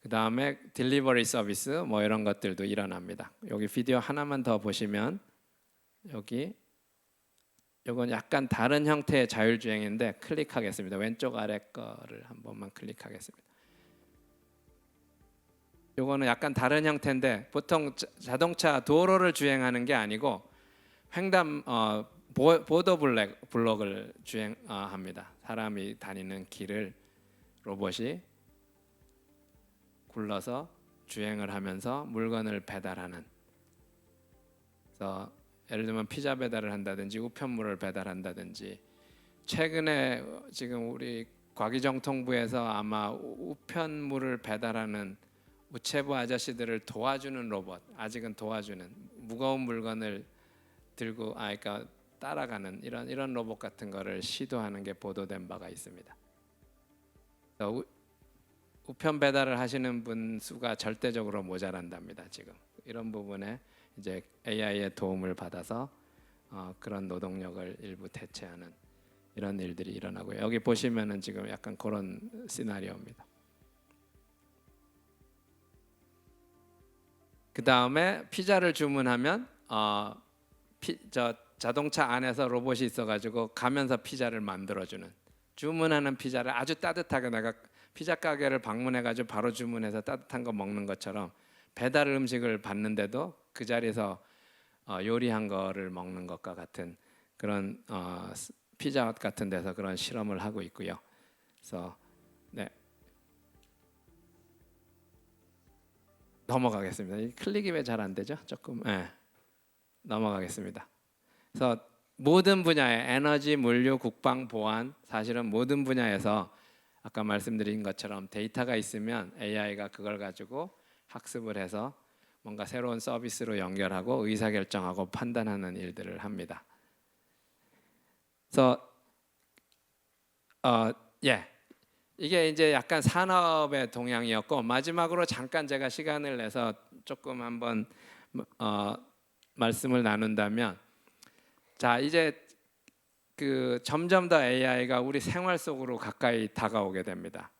그 다음에 딜리버리 서비스 뭐 이런 것들도 일어납니다. 여기 비디오 하나만 더 보시면 이건 약간 다른 형태의 자율주행인데 클릭하겠습니다. 왼쪽 아래 거를 한 번만 클릭하겠습니다. 이거는 약간 다른 형태인데 보통 자동차 도로를 주행하는 게 아니고 보더 블록을 주행합니다. 사람이 다니는 길을 로봇이 굴러서 주행을 하면서 물건을 배달하는. 그래서 예를 들면 피자 배달을 한다든지 우편물을 배달한다든지, 최근에 지금 우리 과기정통부에서 아마 우편물을 배달하는 우체부 아저씨들을 도와주는 로봇, 아직은 도와주는 무거운 물건을 들고 그러니까 따라가는 이런 로봇 같은 거를 시도하는 게 보도된 바가 있습니다. 우편 배달을 하시는 분 수가 절대적으로 모자란답니다. 지금 이런 부분에 이제 AI의 도움을 받아서 그런 노동력을 일부 대체하는 이런 일들이 일어나고요. 여기 보시면은 지금 약간 그런 시나리오입니다. 그 다음에 피자를 주문하면 자동차 안에서 로봇이 있어가지고 가면서 피자를 만들어주는, 주문하는 피자를 아주 따뜻하게 내가 피자 가게를 방문해가지고 바로 주문해서 따뜻한 거 먹는 것처럼 배달 음식을 받는데도 그 자리에서 요리한 거를 먹는 것과 같은 그런 피자헛 같은 데서 그런 실험을 하고 있고요. 그래서 네, 넘어가겠습니다. 이 클릭이 왜 잘 안 되죠? 조금 넘어가겠습니다. 그래서 모든 분야의 에너지, 물류, 국방, 보안, 사실은 모든 분야에서 아까 말씀드린 것처럼 데이터가 있으면 AI가 그걸 가지고 학습을 해서 뭔가 새로운 서비스로 연결하고 의사결정하고 판단하는 일들을 합니다. 그래서 이게 이제 약간 산업의 동향이었고, 마지막으로 잠깐 제가 시간을 내서 조금 한번 말씀을 나눈다면, 자 이제 그 점점 더 AI가 우리 생활 속으로 가까이 다가오게 됩니다.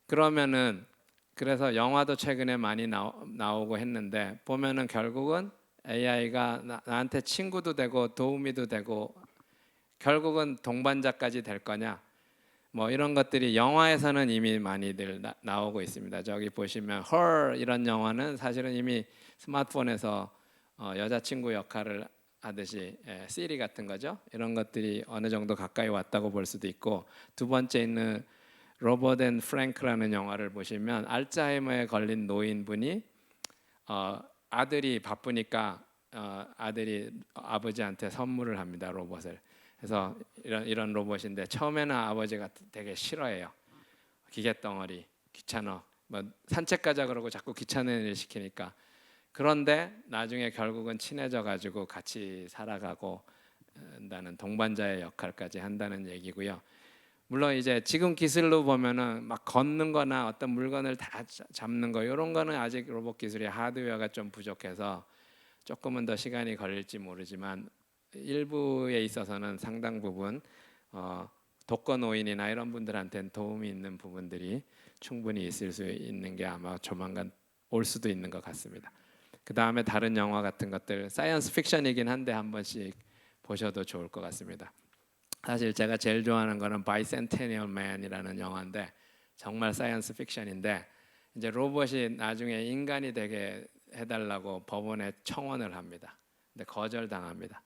그러면은 그래서 영화도 최근에 많이 나오고 했는데 보면은 결국은 AI가 나한테 친구도 되고 도우미도 되고 결국은 동반자까지 될 거냐, 뭐 이런 것들이 영화에서는 이미 많이들 나오고 있습니다. 저기 보시면 Her 이런 영화는 사실은 이미 스마트폰에서 여자친구 역할을 하듯이 시리 같은 거죠. 이런 것들이 어느 정도 가까이 왔다고 볼 수도 있고, 두 번째 있는 로버트 앤 프랭크라는 영화를 보시면 알츠하이머에 걸린 노인분이 아들이 바쁘니까 아들이 아버지한테 선물을 합니다, 로봇을. 그래서 이런 로봇인데 처음에는 아버지가 되게 싫어해요. 기계덩어리, 귀찮아, 뭐 산책 가자 그러고 자꾸 귀찮은 일 시키니까. 그런데 나중에 결국은 친해져 가지고 같이 살아가고 한다는 동반자의 역할까지 한다는 얘기고요. 물론 이제 지금 기술로 보면은 막 걷는 거나 어떤 물건을 다 잡는 거 이런 거는 아직 로봇 기술이 하드웨어가 좀 부족해서 조금은 더 시간이 걸릴지 모르지만 일부에 있어서는 상당 부분 독거노인이나 이런 분들한테는 도움이 있는 부분들이 충분히 있을 수 있는 게 아마 조만간 올 수도 있는 것 같습니다. 그 다음에 다른 영화 같은 것들 사이언스 픽션이긴 한데 한 번씩 보셔도 좋을 것 같습니다. 사실 제가 제일 좋아하는 거는 바이센테니얼 맨이라는 영화인데 정말 사이언스 픽션인데, 이제 로봇이 나중에 인간이 되게 해달라고 법원에 청원을 합니다. 근데 거절당합니다.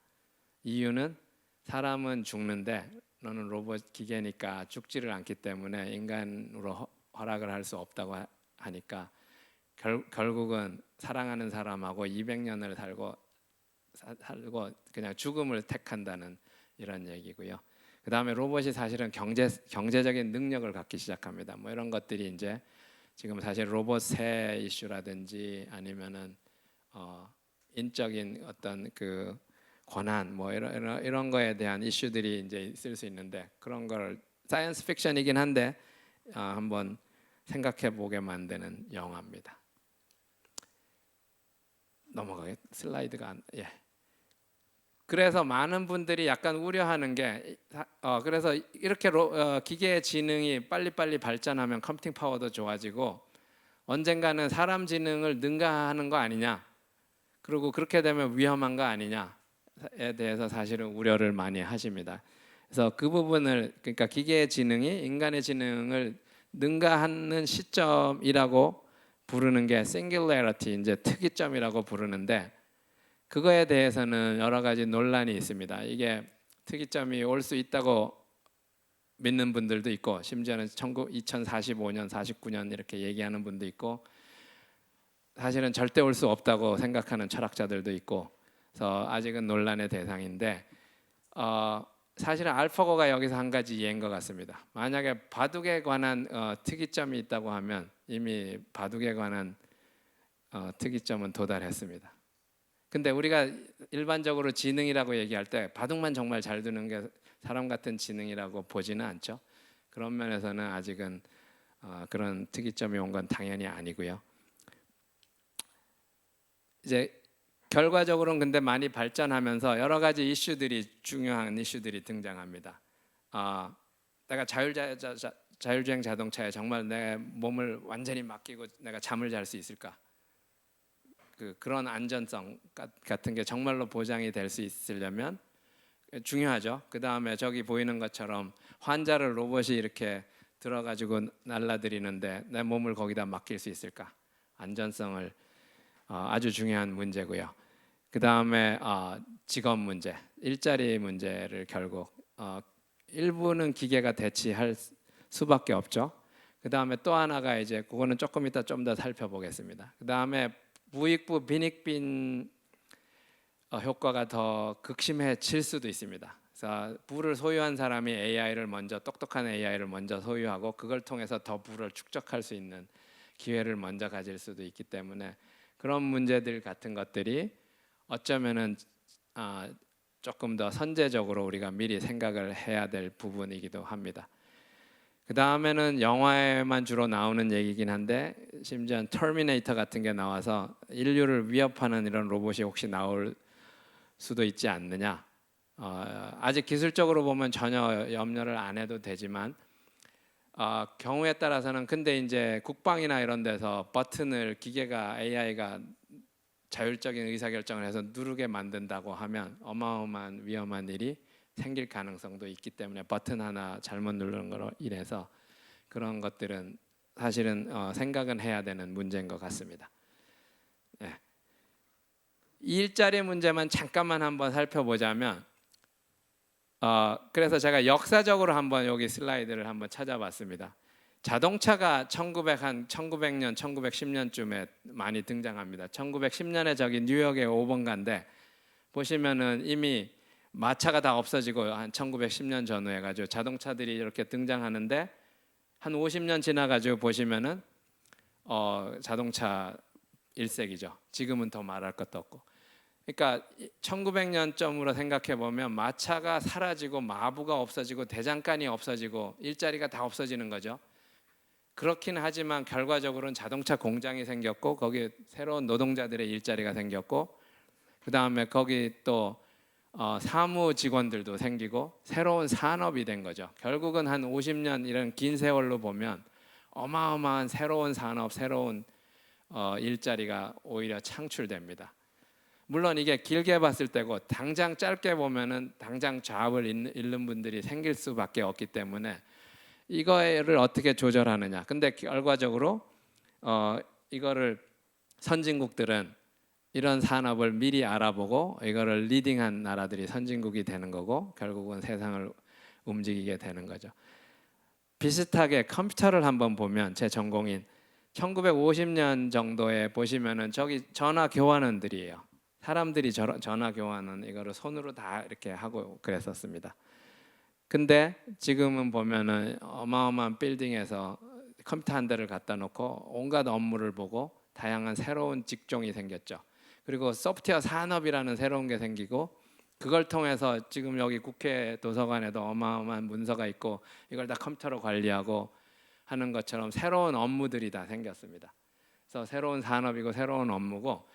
이유는 사람은 죽는데 너는 로봇 기계니까 죽지를 않기 때문에 인간으로 허락을 할 수 없다고 하니까 결국은 사랑하는 사람하고 200년을 살고 그냥 죽음을 택한다는 이런 얘기고요. 그 다음에 로봇이 사실은 경제적인 능력을 갖기 시작합니다. 뭐 이런 것들이 이제 지금 사실 로봇세 이슈라든지 아니면은 인적인 어떤 그 권한 뭐 이런 거에 대한 이슈들이 이제 있을 수 있는데, 그런 걸 사이언스 픽션이긴 한데 한번 생각해 보게 만드는 영화입니다. 넘어가겠 슬라이드가 그래서 많은 분들이 약간 우려하는 게 그래서 이렇게 기계의 지능이 빨리빨리 발전하면 컴퓨팅 파워도 좋아지고 언젠가는 사람 지능을 능가하는 거 아니냐, 그리고 그렇게 되면 위험한 거 아니냐에 대해서 사실은 우려를 많이 하십니다. 그래서 그 부분을, 그러니까 기계의 지능이 인간의 지능을 능가하는 시점이라고 부르는 게 singularity, 이제 특이점이라고 부르는데, 그거에 대해서는 여러 가지 논란이 있습니다. 이게 특이점이 올 수 있다고 믿는 분들도 있고 심지어는 2045년, 49년 이렇게 얘기하는 분도 있고 사실은 절대 올 수 없다고 생각하는 철학자들도 있고 그래서 아직은 논란의 대상인데 사실은 알파고가 여기서 한 가지 예인 것 같습니다. 만약에 바둑에 관한 특이점이 있다고 하면 이미 바둑에 관한 특이점은 도달했습니다. 근데 우리가 일반적으로 지능이라고 얘기할 때 바둑만 정말 잘 두는 게 사람 같은 지능이라고 보지는 않죠. 그런 면에서는 아직은 그런 특이점이 온 건 당연히 아니고요. 이제 결과적으로는 근데 많이 발전하면서 여러 가지 중요한 이슈들이 등장합니다. 내가 자율주행 자동차에 정말 내 몸을 완전히 맡기고 내가 잠을 잘 수 있을까? 그런 안전성 같은 게 정말로 보장이 될 수 있으려면 중요하죠. 그 다음에 저기 보이는 것처럼 환자를 로봇이 이렇게 들어가지고 날라드리는데 내 몸을 거기다 맡길 수 있을까? 안전성을 아주 중요한 문제고요. 그 다음에 직업 문제, 일자리 문제를 결국 일부는 기계가 대체할 수밖에 없죠. 그 다음에 또 하나가 이제 그거는 조금 이따 좀 더 살펴보겠습니다. 그 다음에 부익부 빈익빈 효과가 더 극심해질 수도 있습니다. 그래서 부를 소유한 사람이 똑똑한 AI를 먼저 소유하고 그걸 통해서 더 부를 축적할 수 있는 기회를 먼저 가질 수도 있기 때문에 그런 문제들 같은 것들이 어쩌면은 조금 더 선제적으로 우리가 미리 생각을 해야 될 부분이기도 합니다. 그 다음에는 영화에만 주로 나오는 얘기긴 한데 심지어 터미네이터 같은 게 나와서 인류를 위협하는 이런 로봇이 혹시 나올 수도 있지 않느냐. 아직 기술적으로 보면 전혀 염려를 안 해도 되지만 경우에 따라서는 근데 이제 국방이나 이런 데서 버튼을 기계가 AI가 자율적인 의사결정을 해서 누르게 만든다고 하면 어마어마한 위험한 일이 생길 가능성도 있기 때문에 버튼 하나 잘못 누르는 거로 인해서 그런 것들은 사실은 생각은 해야 되는 문제인 것 같습니다. 네. 일자리 문제만 잠깐만 한번 살펴보자면 그래서 제가 역사적으로 한번 여기 슬라이드를 한번 찾아봤습니다. 자동차가 1900년, 1910년쯤에 많이 등장합니다. 1910년에 저기 뉴욕의 5번가인데 보시면은 이미 마차가 다 없어지고 한 1910년 전후에 해가지고 자동차들이 이렇게 등장하는데 한 50년 지나가지고 보시면은 자동차 1세기죠. 지금은 더 말할 것도 없고. 그러니까 1900년쯤으로 생각해 보면 마차가 사라지고 마부가 없어지고 대장간이 없어지고 일자리가 다 없어지는 거죠. 그렇긴 하지만 결과적으로는 자동차 공장이 생겼고 거기에 새로운 노동자들의 일자리가 생겼고 그 다음에 거기 또 사무 직원들도 생기고 새로운 산업이 된 거죠. 결국은 한 50년 이런 긴 세월로 보면 어마어마한 새로운 산업, 새로운 일자리가 오히려 창출됩니다. 물론 이게 길게 봤을 때고 당장 짧게 보면은 당장 잡을 잃는 분들이 생길 수밖에 없기 때문에 이거를 어떻게 조절하느냐. 근데 결과적으로 이거를 선진국들은 이런 산업을 미리 알아보고 이거를 리딩한 나라들이 선진국이 되는 거고 결국은 세상을 움직이게 되는 거죠. 비슷하게 컴퓨터를 한번 보면 제 전공인 1950년 정도에 보시면은 저기 전화 교환원들이에요. 사람들이 전화 교환은 이거를 손으로 다 이렇게 하고 그랬었습니다. 근데 지금은 보면은 어마어마한 빌딩에서 컴퓨터 한 대를 갖다 놓고 온갖 업무를 보고 다양한 새로운 직종이 생겼죠. 그리고 소프트웨어 산업이라는 새로운 게 생기고 그걸 통해서 지금 여기 국회 도서관에도 어마어마한 문서가 있고 이걸 다 컴퓨터로 관리하고 하는 것처럼 새로운 업무들이 다 생겼습니다. 그래서 새로운 산업이고 새로운 업무고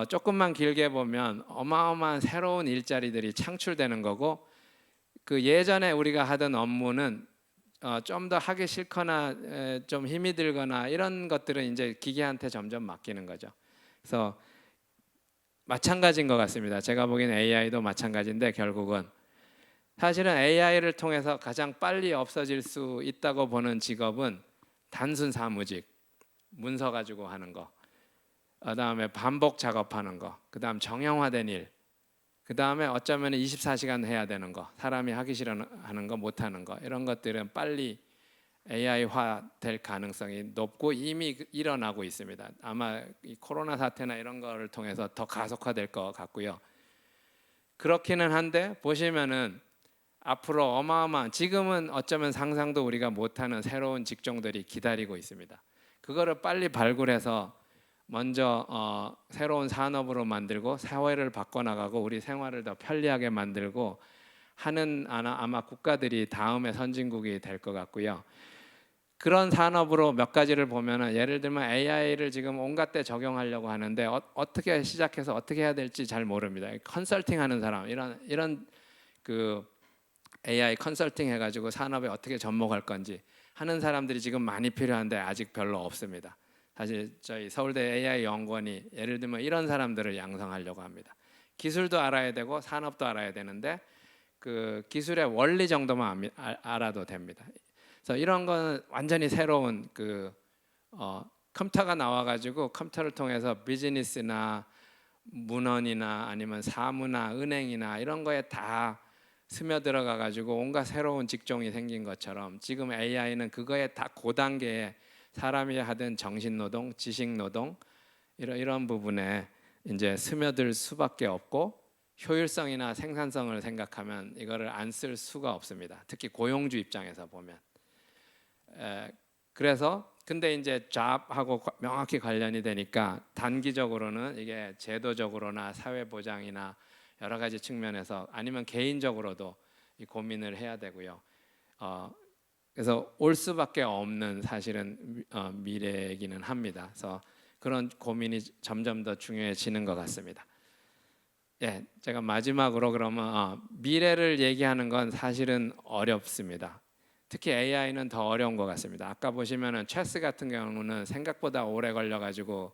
조금만 길게 보면 어마어마한 새로운 일자리들이 창출되는 거고 그 예전에 우리가 하던 업무는 좀 더 하기 싫거나 좀 힘이 들거나 이런 것들은 이제 기계한테 점점 맡기는 거죠. 그래서 마찬가지인 것 같습니다. 제가 보기엔 AI도 마찬가지인데 결국은 사실은 AI를 통해서 가장 빨리 없어질 수 있다고 보는 직업은 단순 사무직, 문서 가지고 하는 거. 그다음에 반복 작업하는 거, 그다음 정형화된 일, 그다음에 어쩌면 24시간 해야 되는 거, 사람이 하기 싫어하는 거, 못 하는 거, 이런 것들은 빨리 AI화 될 가능성이 높고 이미 일어나고 있습니다. 아마 이 코로나 사태나 이런 거를 통해서 더 가속화될 것 같고요. 그렇기는 한데 보시면은 앞으로 어마어마한, 지금은 어쩌면 상상도 우리가 못하는 새로운 직종들이 기다리고 있습니다. 그거를 빨리 발굴해서 먼저 새로운 산업으로 만들고 사회를 바꿔나가고 우리 생활을 더 편리하게 만들고 하는 아마 국가들이 다음에 선진국이 될 것 같고요. 그런 산업으로 몇 가지를 보면은, 예를 들면 AI를 지금 온갖 데 적용하려고 하는데 어떻게 시작해서 어떻게 해야 될지 잘 모릅니다. 컨설팅하는 사람, 이런 그 AI 컨설팅 해가지고 산업에 어떻게 접목할 건지 하는 사람들이 지금 많이 필요한데 아직 별로 없습니다. 사실 저희 서울대 AI 연구원이 예를 들면 이런 사람들을 양성하려고 합니다. 기술도 알아야 되고 산업도 알아야 되는데 그 기술의 원리 정도만 알아도 됩니다. 그래서 이런 거는 완전히 새로운 컴퓨터가 나와가지고 컴퓨터를 통해서 비즈니스나 문헌이나 아니면 사무나 은행이나 이런 거에 다 스며들어가 가지고 온갖 새로운 직종이 생긴 것처럼 지금 AI는 그거에 다 고단계에 사람이 하던 정신노동, 지식노동 이런 부분에 이제 스며들 수밖에 없고, 효율성이나 생산성을 생각하면 이거를 안 쓸 수가 없습니다. 특히 고용주 입장에서 보면. 그래서 근데 이제 잡하고 명확히 관련이 되니까 단기적으로는 이게 제도적으로나 사회보장이나 여러 가지 측면에서 아니면 개인적으로도 이 고민을 해야 되고요. 그래서 올 수밖에 없는 사실은 미래이기는 합니다. 그래서 그런 고민이 점점 더 중요해지는 것 같습니다. 예, 제가 마지막으로 그러면 미래를 얘기하는 건 사실은 어렵습니다. 특히 AI는 더 어려운 것 같습니다. 아까 보시면은 체스 같은 경우는 생각보다 오래 걸려가지고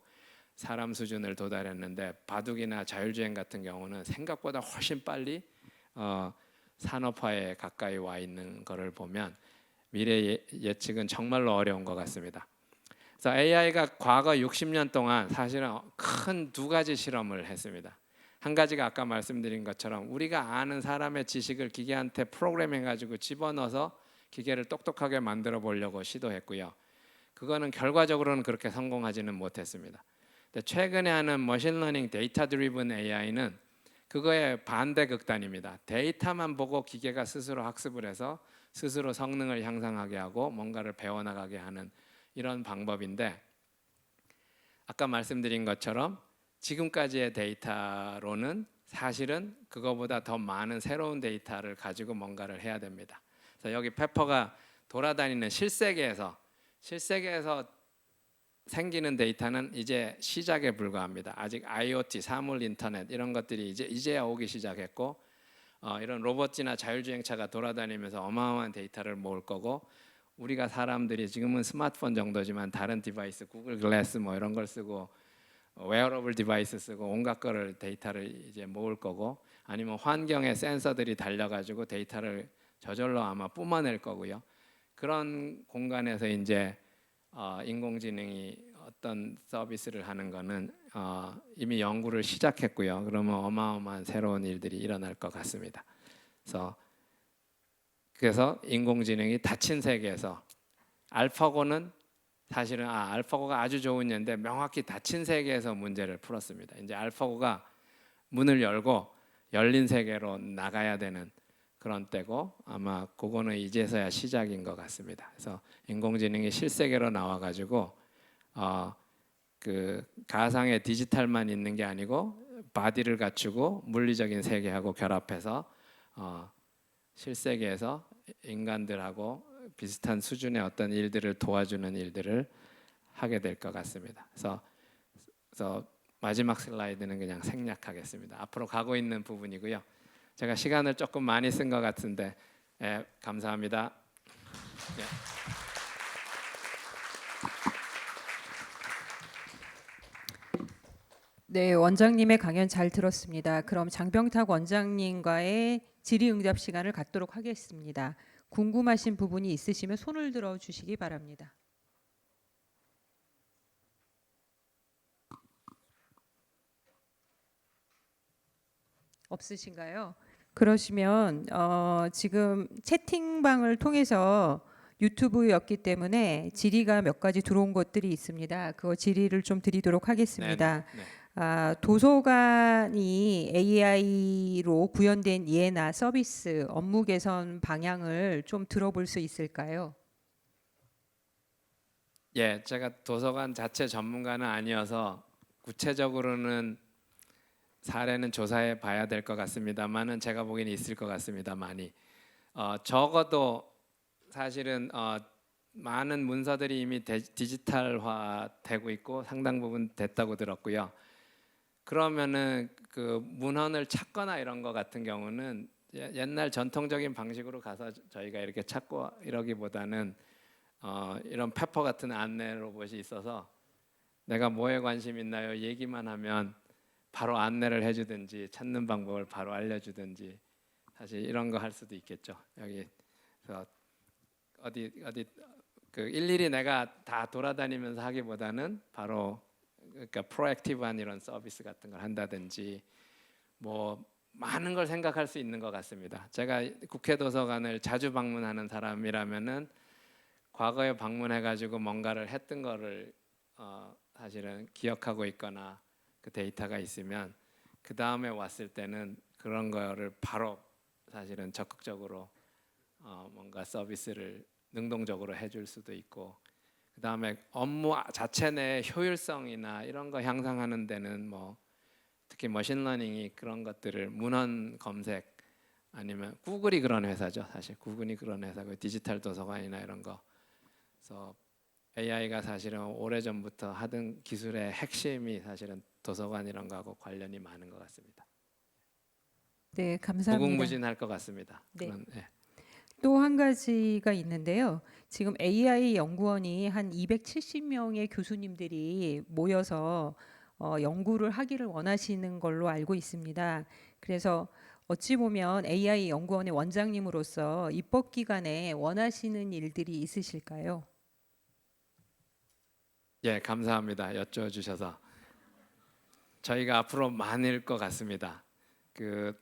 사람 수준을 도달했는데 바둑이나 자율주행 같은 경우는 생각보다 훨씬 빨리 산업화에 가까이 와 있는 것을 보면 미래 예측은 정말로 어려운 것 같습니다. 그래서 AI가 과거 60년 동안 사실은 큰 두 가지 실험을 했습니다. 한 가지가 아까 말씀드린 것처럼 우리가 아는 사람의 지식을 기계한테 프로그램해가지고 집어넣어서 기계를 똑똑하게 만들어 보려고 시도했고요. 그거는 결과적으로는 그렇게 성공하지는 못했습니다. 최근에 하는 머신러닝 데이터 드리븐 AI는 그거의 반대 극단입니다. 데이터만 보고 기계가 스스로 학습을 해서 스스로 성능을 향상하게 하고 뭔가를 배워나가게 하는 이런 방법인데, 아까 말씀드린 것처럼 지금까지의 데이터로는 사실은 그거보다 더 많은 새로운 데이터를 가지고 뭔가를 해야 됩니다. 그래서 여기 페퍼가 돌아다니는 실세계에서 생기는 데이터는 이제 시작에 불과합니다. 아직 IoT, 사물 인터넷 이런 것들이 이제야 오기 시작했고, 이런 로봇이나 자율주행차가 돌아다니면서 어마어마한 데이터를 모을 거고, 우리가 사람들이 지금은 스마트폰 정도지만 다른 디바이스, 구글 글래스 뭐 이런 걸 쓰고 웨어러블 디바이스 쓰고 온갖 거를 데이터를 이제 모을 거고, 아니면 환경에 센서들이 달려가지고 데이터를 저절로 아마 뿜어낼 거고요. 그런 공간에서 이제 인공지능이 어떤 서비스를 하는 거는 이미 연구를 시작했고요. 그러면 어마어마한 새로운 일들이 일어날 것 같습니다. 그래서 인공지능이 닫힌 세계에서 알파고는 사실은 알파고가 아주 좋은 예인데 명확히 닫힌 세계에서 문제를 풀었습니다. 이제 알파고가 문을 열고 열린 세계로 나가야 되는 그런 때고, 아마 그거는 이제서야 시작인 것 같습니다. 그래서 인공지능이 실세계로 나와가지고 그 가상의 디지털만 있는 게 아니고 바디를 갖추고 물리적인 세계하고 결합해서 실세계에서 인간들하고 비슷한 수준의 어떤 일들을 도와주는 일들을 하게 될 것 같습니다. 그래서 마지막 슬라이드는 그냥 생략하겠습니다. 앞으로 가고 있는 부분이고요. 제가 시간을 조금 많이 쓴 것 같은데 감사합니다. 네. 네, 원장님의 강연 잘 들었습니다. 그럼 장병탁 원장님과의 질의응답 시간을 갖도록 하겠습니다. 궁금하신 부분이 있으시면 손을 들어 주시기 바랍니다. 없으신가요? 그러시면 지금 채팅방을 통해서 유튜브였기 때문에 질의가 몇 가지 들어온 것들이 있습니다. 그 질의를 좀 드리도록 하겠습니다. 네. 도서관이 AI로 구현된 예나 서비스, 업무 개선 방향을 좀 들어볼 수 있을까요? 예, 제가 도서관 자체 전문가는 아니어서 구체적으로는 사례는 조사해 봐야 될 것 같습니다만은 제가 보기에는 있을 것 같습니다. 많이. 적어도 사실은 많은 문서들이 이미 디지털화 되고 있고 상당 부분 됐다고 들었고요. 그러면은 그 문헌을 찾거나 이런 거 같은 경우는 옛날 전통적인 방식으로 가서 저희가 이렇게 찾고 이러기보다는 이런 페퍼 같은 안내 로봇이 있어서 내가 뭐에 관심 있나요? 얘기만 하면 바로 안내를 해주든지 찾는 방법을 바로 알려주든지 사실 이런 거 할 수도 있겠죠. 여기서 어디 그 일일이 내가 다 돌아다니면서 하기보다는 바로 그러니까 프로액티브한 이런 서비스 같은 걸 한다든지 뭐 많은 걸 생각할 수 있는 것 같습니다. 제가 국회 도서관을 자주 방문하는 사람이라면은 과거에 방문해가지고 뭔가를 했던 거를 사실은 기억하고 있거나 그 데이터가 있으면 그 다음에 왔을 때는 그런 거를 바로 사실은 적극적으로 뭔가 서비스를 능동적으로 해줄 수도 있고 그 다음에 업무 자체 내 효율성이나 이런 거 향상하는 데는 뭐 특히 머신러닝이 그런 것들을 문헌 검색 아니면 구글이 그런 회사죠. 사실 구글이 그런 회사고 디지털 도서관이나 이런 거. 그래서 AI가 사실은 오래전부터 하던 기술의 핵심이 사실은 도서관 이런 거하고 관련이 많은 것 같습니다. 네, 감사합니다. 무궁무진할 것 같습니다. 네. 네. 또 한 가지가 있는데요. 지금 AI 연구원이 한 270명의 교수님들이 모여서 연구를 하기를 원하시는 걸로 알고 있습니다. 그래서 어찌 보면 AI 연구원의 원장님으로서 입법 기관에 원하시는 일들이 있으실까요? 예, 감사합니다. 여쭤주셔서 저희가 앞으로 많을 것 같습니다. 그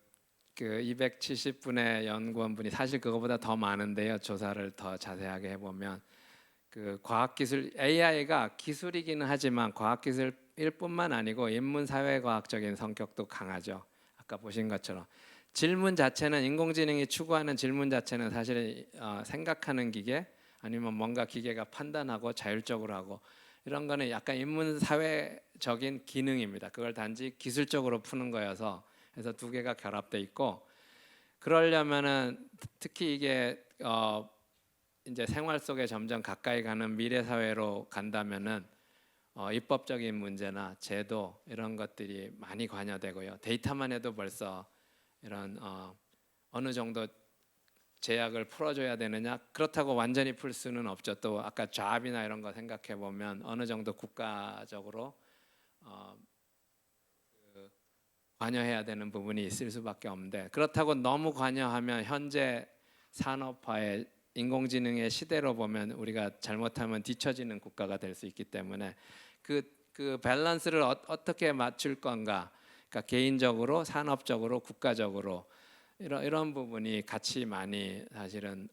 270분의 연구원분이 사실 그거보다 더 많은데요. 조사를 더 자세하게 해보면 그 과학기술 AI가 기술이기는 하지만 과학기술일 뿐만 아니고 인문사회과학적인 성격도 강하죠. 아까 보신 것처럼 질문 자체는 인공지능이 추구하는 질문 자체는 사실 생각하는 기계 아니면 뭔가 기계가 판단하고 자율적으로 하고 이런 거는 약간 인문사회적인 기능입니다. 그걸 단지 기술적으로 푸는 거여서 그래서 두 개가 결합돼 있고 그러려면은 특히 이게 이제 생활 속에 점점 가까이 가는 미래 사회로 간다면은 입법적인 문제나 제도 이런 것들이 많이 관여되고요. 데이터만 해도 벌써 이런 어느 정도 제약을 풀어줘야 되느냐? 그렇다고 완전히 풀 수는 없죠. 또 아까 잡이나 이런 거 생각해 보면 어느 정도 국가적으로 관여해야 되는 부분이 있을 수밖에 없는데 그렇다고 너무 관여하면 현재 산업화의 인공지능의 시대로 보면 우리가 잘못하면 뒤처지는 국가가 될 수 있기 때문에 그 밸런스를 어떻게 맞출 건가? 그러니까 개인적으로, 산업적으로, 국가적으로 이런 부분이 같이 많이 사실은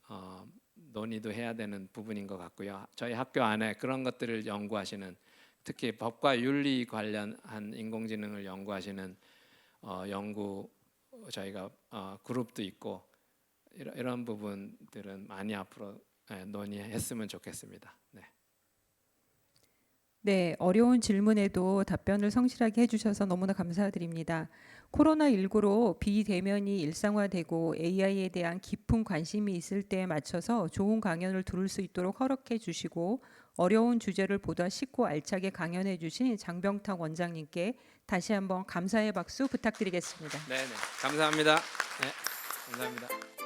논의도 해야 되는 부분인 것 같고요. 저희 학교 안에 그런 것들을 연구하시는 특히 법과 윤리 관련한 인공지능을 연구하시는 연구 저희가 그룹도 있고 이런 부분들은 많이 앞으로 논의했으면 좋겠습니다. 네. 네, 어려운 질문에도 답변을 성실하게 해주셔서 너무나 감사드립니다. 코로나19로 비대면이 일상화되고 AI에 대한 깊은 관심이 있을 때에 맞춰서 좋은 강연을 들을 수 있도록 허락해 주시고 어려운 주제를 보다 쉽고 알차게 강연해 주신 장병탁 원장님께 다시 한번 감사의 박수 부탁드리겠습니다. 네, 감사합니다. 네, 감사합니다.